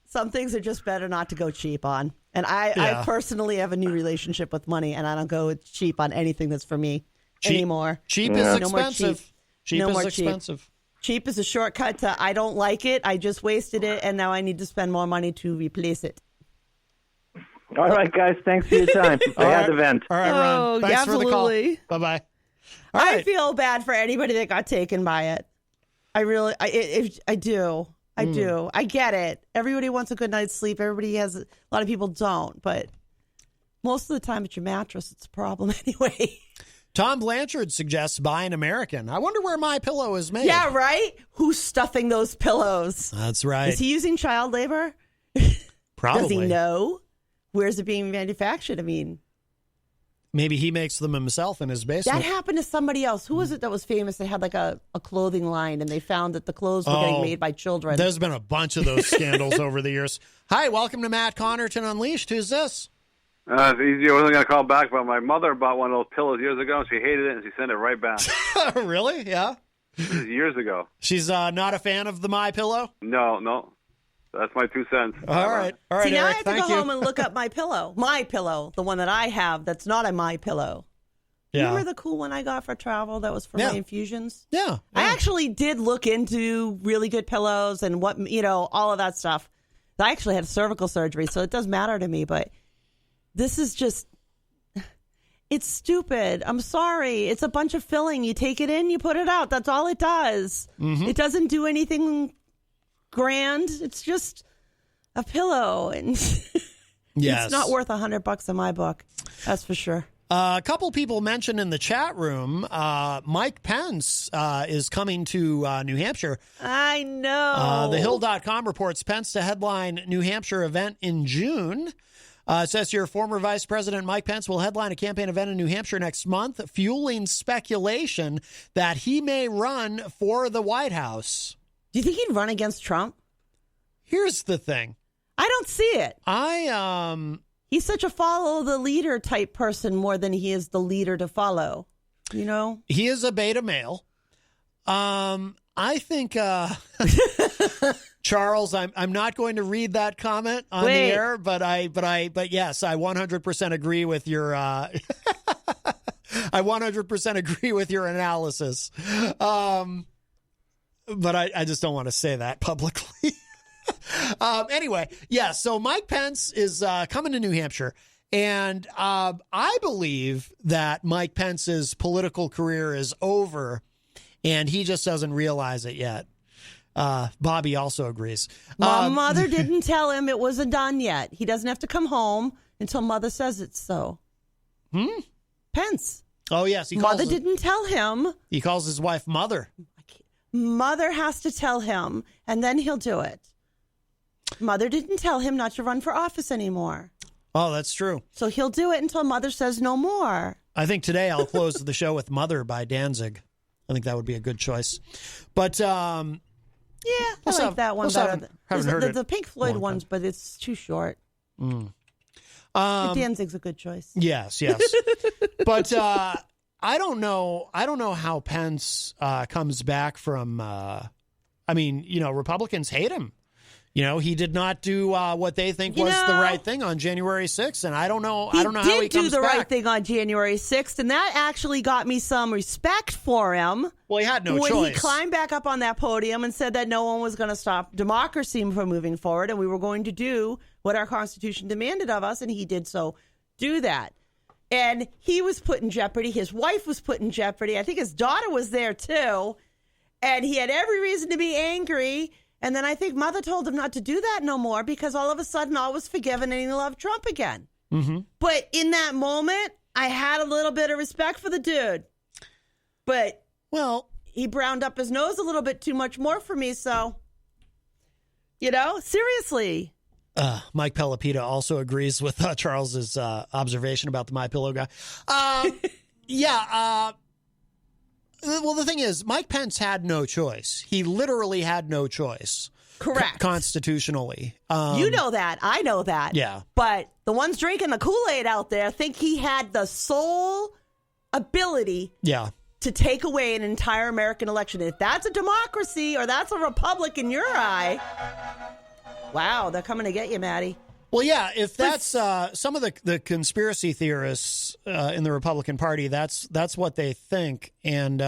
some things are just better not to go cheap on. And I personally have a new relationship with money, and I don't go cheap on anything that's for me anymore. Cheap is expensive. Cheap is expensive. Cheap is a shortcut to I don't like it. I just wasted it, and now I need to spend more money to replace it. All right, guys. Thanks for your time. I had to vent. All right, Ron. Thanks absolutely. for the call. Bye-bye. I feel bad for anybody that got taken by it. I really, I do. I do. I get it. Everybody wants a good night's sleep. Everybody has, a lot of people don't, but most of the time it's your mattress. It's a problem anyway. Tom Blanchard suggests buy an American. I wonder where my pillow is made. Yeah, right? Who's stuffing those pillows? That's right. Is he using child labor? Probably. Does he know? Where's it being manufactured? I mean, maybe he makes them himself in his basement. that happened to somebody else. Who was it that was famous? They had like a clothing line, and they found that the clothes were getting made by children. There's been a bunch of those scandals over the years. Hi, welcome to Matt Connarton Unleashed. Who's this? It's easy. I wasn't going to call back, but my mother bought one of those pillows years ago, and she hated it, and she sent it right back. Really? Yeah. This is years ago. She's not a fan of the My Pillow. No. That's my 2 cents. All right. See, now Eric, I have to go home and look up my pillow. My pillow, the one that I have that's not a My Pillow. Yeah. Remember the cool one I got for travel that was for my infusions? Yeah. I actually did look into really good pillows and what, all of that stuff. I actually had cervical surgery, so it does matter to me, but this is just, it's stupid. I'm sorry. It's a bunch of filling. You take it in, you put it out. That's all it does. Mm-hmm. It doesn't do anything grand. It's just a pillow. And yes. It's not worth $100 in my book. That's for sure. A couple people mentioned in the chat room, Mike Pence is coming to New Hampshire. I know. TheHill.com reports Pence to headline New Hampshire event in June. It says here, former Vice President Mike Pence will headline a campaign event in New Hampshire next month, fueling speculation that he may run for the White House. Do you think he'd run against Trump? Here's the thing. I don't see it. He's such a follow the leader type person more than he is the leader to follow. He is a beta male. I think Charles, I'm not going to read that comment on the air, but yes, I 100% agree with your I 100% agree with your analysis. But I just don't want to say that publicly. Anyway, yeah, so Mike Pence is coming to New Hampshire, and I believe that Mike Pence's political career is over, and he just doesn't realize it yet. Bobby also agrees. My mother didn't tell him it wasn't done yet. He doesn't have to come home until mother says it's so. Pence. Oh, yes. Mother didn't tell him. He calls his wife mother. Mother has to tell him, and then he'll do it. Mother didn't tell him not to run for office anymore. Oh, that's true. So he'll do it until mother says no more. I think today I'll close the show with Mother by Danzig. I think that would be a good choice. But, I like that one better. The Pink Floyd ones, but it's too short. Danzig's a good choice. Yes. But I don't know how Pence comes back from. Republicans hate him. He did not do what they think was the right thing on January 6th, and I don't know how he comes back. He did do the right thing on January 6th, and that actually got me some respect for him. Well, he had no choice. When he climbed back up on that podium and said that no one was going to stop democracy from moving forward, and we were going to do what our Constitution demanded of us, and he did so do that. And he was put in jeopardy. His wife was put in jeopardy. I think his daughter was there, too. And he had every reason to be angry. And then I think mother told him not to do that no more because all of a sudden all was forgiven and he loved Trump again. Mm-hmm. But in that moment, I had a little bit of respect for the dude. But, he browned up his nose a little bit too much more for me. So, seriously. Mike Pelopita also agrees with Charles's observation about the MyPillow guy. Well, the thing is, Mike Pence had no choice. He literally had no choice. Correct. Constitutionally. You know that. I know that. Yeah. But the ones drinking the Kool-Aid out there think he had the sole ability to take away an entire American election. If that's a democracy or that's a republic in your eye, wow, they're coming to get you, Maddie. Well, yeah, if that's some of the conspiracy theorists in the Republican Party, that's what they think. And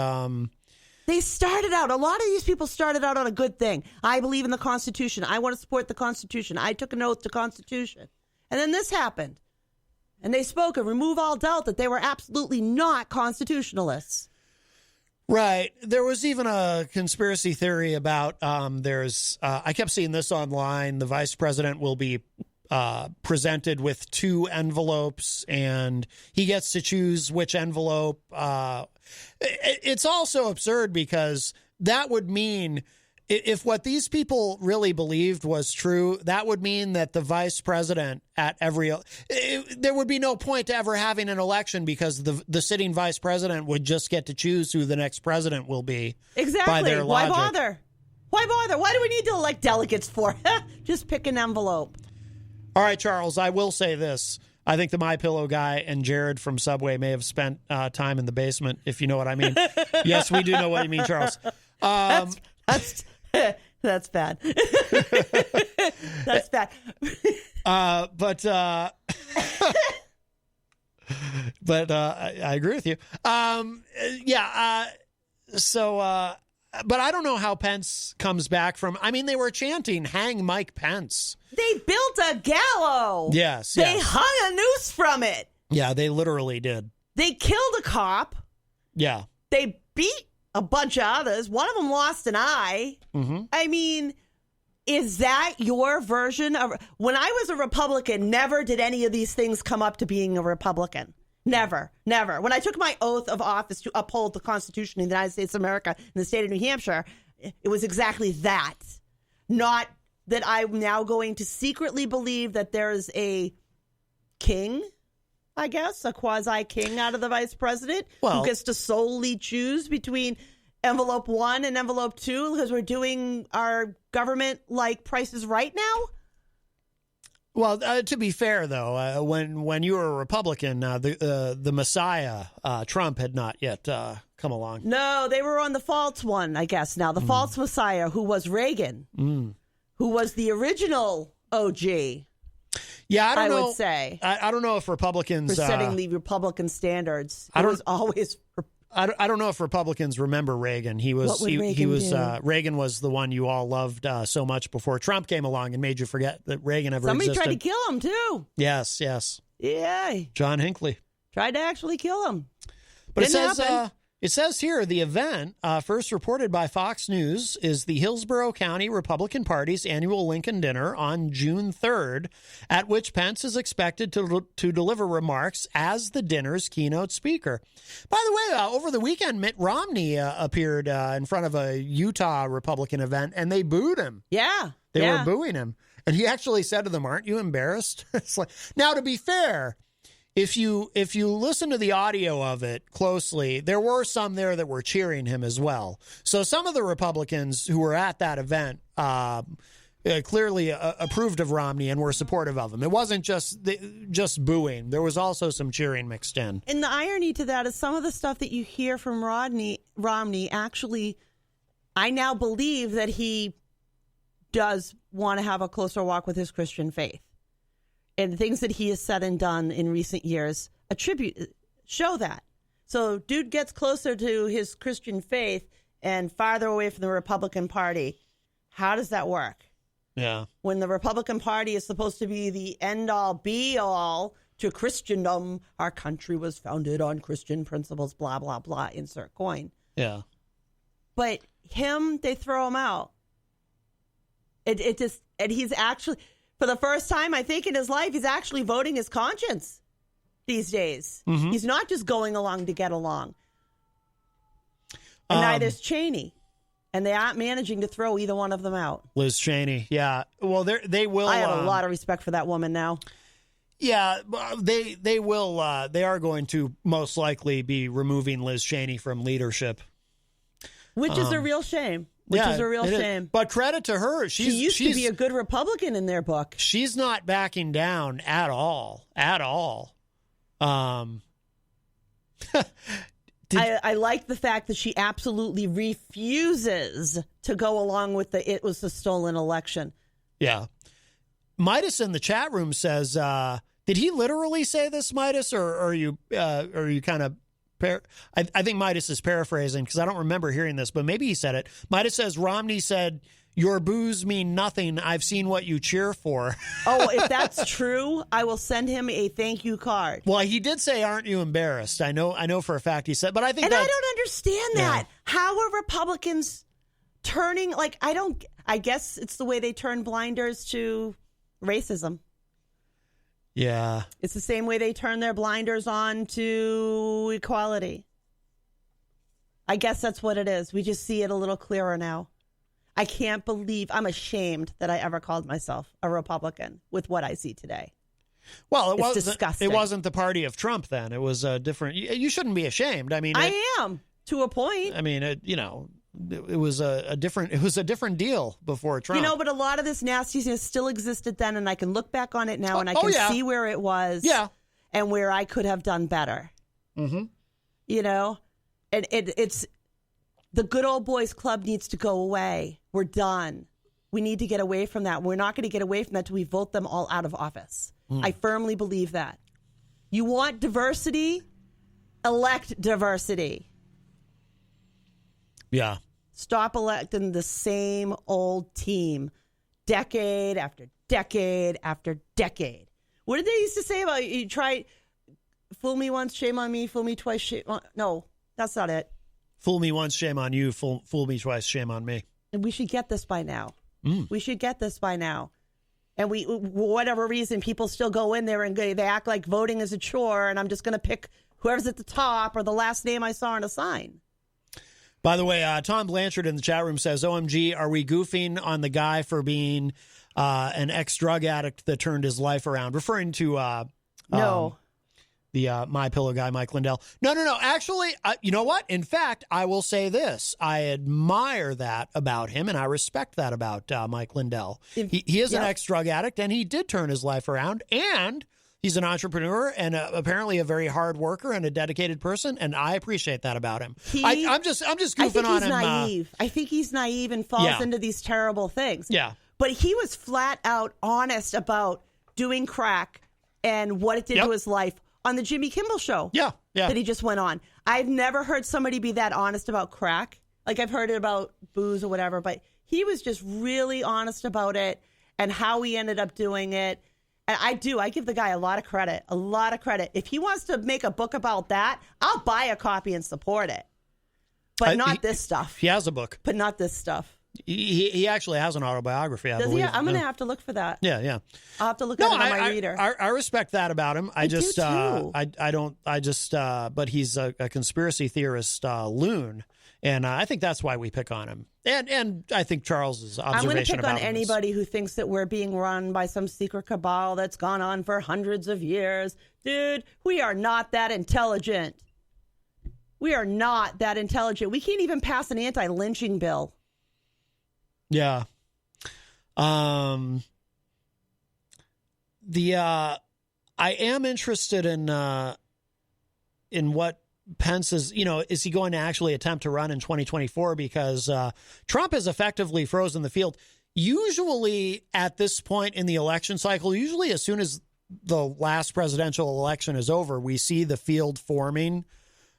they started out, a lot of these people started out on a good thing. I believe in the Constitution. I want to support the Constitution. I took an oath to Constitution. And then this happened. And they spoke and remove all doubt that they were absolutely not constitutionalists. Right. There was even a conspiracy theory about I kept seeing this online. The vice president will be presented with 2 envelopes, and he gets to choose which envelope. It's also absurd because that would mean, if what these people really believed was true, that would mean that the vice president there would be no point to ever having an election because the sitting vice president would just get to choose who the next president will be. Exactly. By their Why logic. bother? Why bother? What do we need to elect delegates for? Just pick an envelope. All right, Charles, I will say this. I think the MyPillow guy and Jared from Subway may have spent time in the basement, if you know what I mean. Yes, we do know what you mean, Charles. That's that's bad. That's bad. But I agree with you. But I don't know how Pence comes back from. I mean, they were chanting, "Hang Mike Pence." They built a gallows. Yes. They hung a noose from it. Yeah, they literally did. They killed a cop. Yeah. They beat a bunch of others. One of them lost an eye. Mm-hmm. I mean, is that your version of... When I was a Republican, never did any of these things come up to being a Republican. Never. When I took my oath of office to uphold the Constitution of the United States of America in the state of New Hampshire, it was exactly that. Not that I'm now going to secretly believe that there is a king, I guess, a quasi-king out of the vice president who gets to solely choose between envelope 1 and envelope 2 because we're doing our government like Price is Right now? Well, to be fair, though, when you were a Republican, the Messiah, Trump, had not yet come along. No, they were on the false one, I guess, now. The false Messiah, who was Reagan, who was the original OG. Yeah, I would say. I don't know if Republicans... For setting the Republican standards. I don't know if Republicans remember Reagan. Reagan was the one you all loved so much before Trump came along and made you forget that Reagan ever existed. Somebody tried to kill him, too. Yes. Yeah. John Hinckley. Tried to actually kill him. But it says here, the event, first reported by Fox News, is the Hillsborough County Republican Party's annual Lincoln Dinner on June 3rd, at which Pence is expected to deliver remarks as the dinner's keynote speaker. By the way, over the weekend, Mitt Romney appeared in front of a Utah Republican event, and they booed him. Yeah. They were booing him. And he actually said to them, "Aren't you embarrassed?" It's like, now, to be fair, if you listen to the audio of it closely, there were some there that were cheering him as well. So some of the Republicans who were at that event clearly approved of Romney and were supportive of him. It wasn't just booing. There was also some cheering mixed in. And the irony to that is some of the stuff that you hear from Romney actually, I now believe that he does want to have a closer walk with his Christian faith. And things that he has said and done in recent years show that. So dude gets closer to his Christian faith and farther away from the Republican Party. How does that work? Yeah. When the Republican Party is supposed to be the end-all, be-all to Christendom, our country was founded on Christian principles, blah, blah, blah, insert coin. Yeah. But they throw him out. And he's actually... For the first time, I think, in his life, he's actually voting his conscience these days. Mm-hmm. He's not just going along to get along. And neither is Cheney. And they aren't managing to throw either one of them out. Liz Cheney, yeah. Well, they will... I have a lot of respect for that woman now. Yeah, they will... they are going to most likely be removing Liz Cheney from leadership. Which is a real shame. Which is a real shame. But credit to her. She used to be a good Republican in their book. She's not backing down at all. At all. I like the fact that she absolutely refuses to go along with it was a stolen election. Yeah. Midas in the chat room says, did he literally say this, Midas, or are you kind of... I think Midas is paraphrasing because I don't remember hearing this, but maybe he said it. Midas says, Romney said, your boos mean nothing. I've seen what you cheer for. Oh, if that's true, I will send him a thank you card. Well, he did say, aren't you embarrassed? I know for a fact he said, but I think And I don't understand that. Yeah. How are Republicans turning, like, I guess it's the way they turn blinders to racism. Yeah. It's the same way they turn their blinders on to equality. I guess that's what it is. We just see it a little clearer now. I can't believe, I'm ashamed that I ever called myself a Republican with what I see today. Well, It's disgusting. It wasn't the party of Trump then. It was a different. You shouldn't be ashamed. I mean, I am to a point. I mean, it was a different. It was a different deal before Trump. But a lot of this nastiness still existed then, and I can look back on it now, and I can see where it was, and where I could have done better. Mm-hmm. And it's the good old boys club needs to go away. We're done. We need to get away from that. We're not going to get away from that till we vote them all out of office. I firmly believe that. You want diversity? Elect diversity. Yeah. Stop electing the same old team decade after decade after decade. What did they used to say about you try fool me once, shame on me, fool me twice, shame on... No, that's not it. Fool me once, shame on you. Fool me twice, shame on me. And we should get this by now. We should get this by now. And for whatever reason, people still go in there and they act like voting is a chore, and I'm just going to pick whoever's at the top or the last name I saw on a sign. By the way, Tom Blanchard in the chat room says, OMG, are we goofing on the guy for being an ex-drug addict that turned his life around? Referring to No. The My Pillow guy, Mike Lindell. No. Actually, you know what? In fact, I will say this. I admire that about him, and I respect that about Mike Lindell. He is an ex-drug addict, and he did turn his life around, and he's an entrepreneur and apparently a very hard worker and a dedicated person, and I appreciate that about him. I'm just goofing on him. Naive. I think he's naive and falls into these terrible things. Yeah. But he was flat out honest about doing crack and what it did to his life on the Jimmy Kimmel show. Yeah. That he just went on. I've never heard somebody be that honest about crack. Like, I've heard it about booze or whatever, but he was just really honest about it and how he ended up doing it. And I give the guy a lot of credit. If he wants to make a book about that, I'll buy a copy and support it. But not this stuff. He has a book. But not this stuff. He actually has an autobiography, I believe. I'm going to have to look for that. Yeah. I'll have to look at it on my reader. I respect that about him. I do too. But he's a conspiracy theorist loon. And I think that's why we pick on him. And I think Charles's observation I'm going to pick on him anybody who thinks that we're being run by some secret cabal that's gone on for hundreds of years. Dude, we are not that intelligent. We can't even pass an anti-lynching bill. Yeah. I am interested in what Pence is he going to actually attempt to run in 2024? Because Trump has effectively frozen the field. Usually at this point in the election cycle, usually as soon as the last presidential election is over, we see the field forming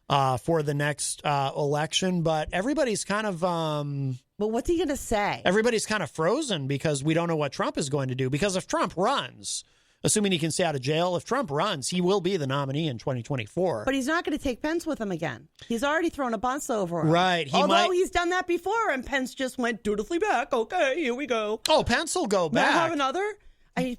for the next election. But everybody's kind of... But what's he going to say? Everybody's kind of frozen because we don't know what Trump is going to do. Because if Trump runs, assuming he can stay out of jail, if Trump runs, he will be the nominee in 2024. But he's not going to take Pence with him again. He's already thrown a bus over him. Right. Although he's done that before, and Pence just went dutifully back. Okay, here we go. Oh, Pence will go back. Now have another?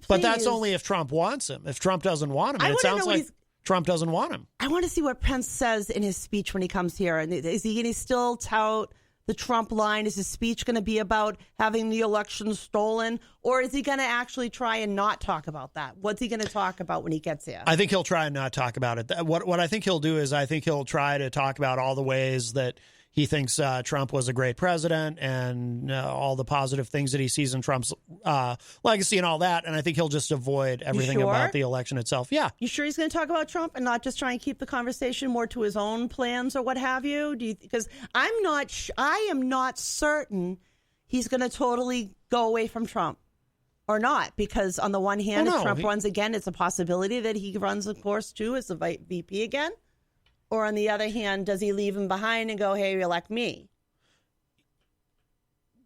But that's only if Trump wants him. If Trump doesn't want him, and it sounds like Trump doesn't want him. I want to see what Pence says in his speech when he comes here. And is he going to still tout the Trump line? Is his speech going to be about having the election stolen? Or is he going to actually try and not talk about that? What's he going to talk about when he gets here? I think he'll try and not talk about it. What I think he'll do is I think he'll try to talk about all the ways that he thinks Trump was a great president and all the positive things that he sees in Trump's legacy and all that. And I think he'll just avoid everything about the election itself. Yeah. You sure he's going to talk about Trump and not just try and keep the conversation more to his own plans or what have you? Because I am not certain he's going to totally go away from Trump. Or not, because on the one hand, Oh, if no, Trump runs again, it's a possibility that he runs, of course, too, as the VP again. Or on the other hand, does he leave him behind and go, hey, elect me?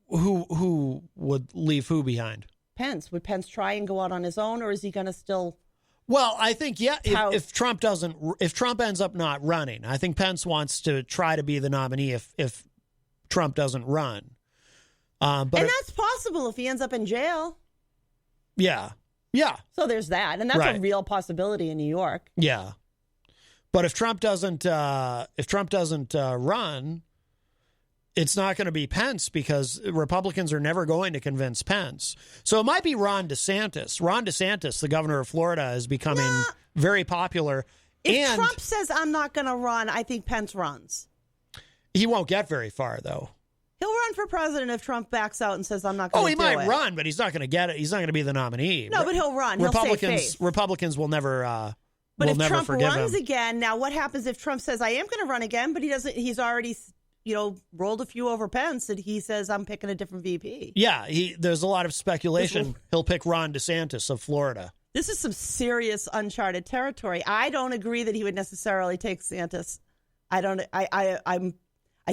Who would leave who behind? Pence. Would Pence try and go out on his own, or is he going to still... Well, I think, if Trump ends up not running, I think Pence wants to try to be the nominee if Trump doesn't run. But that's possible if he ends up in jail. Yeah. So there's that. And that's Right. a real possibility in New York. Yeah. But if Trump doesn't run, it's not going to be Pence because Republicans are never going to convince Pence. So it might be Ron DeSantis. Ron DeSantis, the governor of Florida, is becoming very popular. If Trump says, I'm not going to run, I think Pence runs. He won't get very far, though. He'll run for president if Trump backs out and says, I'm not going to do it. Oh, he might run, but he's not going to get it. He's not going to be the nominee. No, but he'll run. He'll save face. Republicans will never But will if never Trump forgive runs him. again, now what happens if Trump says, I am going to run again, but he doesn't? He's already, rolled a few over Pence and he says, I'm picking a different VP. Yeah, there's a lot of speculation. He'll pick Ron DeSantis of Florida. This is some serious uncharted territory. I don't agree that he would necessarily take DeSantis. I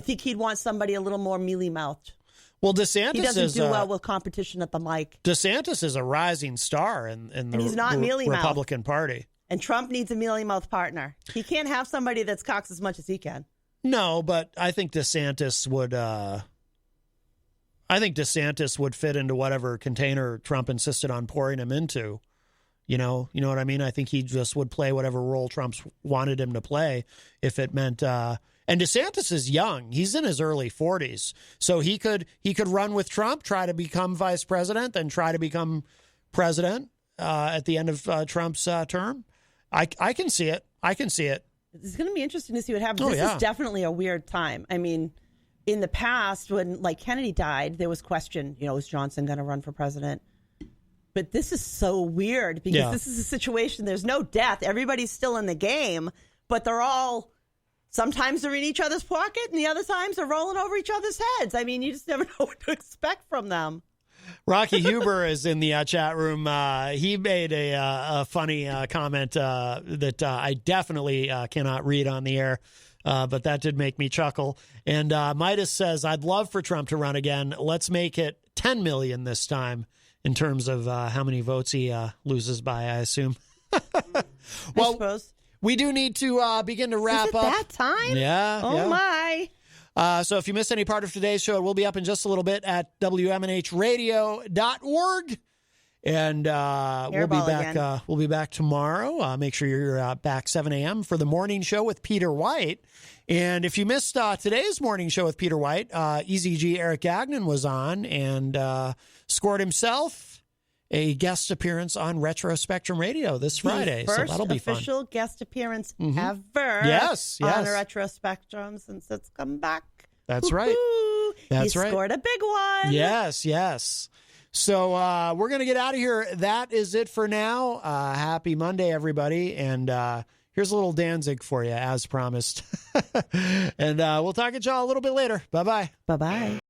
think he'd want somebody a little more mealy-mouthed. Well, DeSantis he doesn't do well with competition at the mic. DeSantis is a rising star in the he's not mealy-mouthed. Republican Party. And Trump needs a mealy-mouthed partner. He can't have somebody that's cocks as much as he can. No, but I think DeSantis would fit into whatever container Trump insisted on pouring him into. You know what I mean? I think he just would play whatever role Trump wanted him to play if it meant. And DeSantis is young; he's in his early 40s, so he could run with Trump, try to become vice president, then try to become president at the end of Trump's term. I can see it. It's going to be interesting to see what happens. Oh, This yeah. is definitely a weird time. I mean, in the past, when Kennedy died, there was question, is Johnson going to run for president? But this is so weird because this is a situation. There's no death. Everybody's still in the game, but they're all, sometimes they're in each other's pocket and the other times they're rolling over each other's heads. I mean, you just never know what to expect from them. Rocky Huber is in the chat room. He made a funny comment that I definitely cannot read on the air, but that did make me chuckle. And Midas says, I'd love for Trump to run again. Let's make it 10 million this time in terms of how many votes he loses by, I assume. Well, I suppose. We do need to begin to wrap Is it up. that time? Yeah. Oh, yeah. my. So if you missed any part of today's show, it will be up in just a little bit at WMNHradio.org. And we'll be back. We'll be back tomorrow. Make sure you're back 7 a.m. for the morning show with Peter White. And if you missed today's morning show with Peter White, Eazy-G Eric Gagnon was on and scored himself a guest appearance on Retro Spectrum Radio this Friday. The first so that'll be fun. official guest appearance ever. Yes. On Retro Spectrum since it's come back. That's right. That's he right. Scored a big one. Yes. So we're going to get out of here. That is it for now. Happy Monday, everybody. And here's a little Danzig for you, as promised. And we'll talk at y'all a little bit later. Bye-bye. Bye-bye.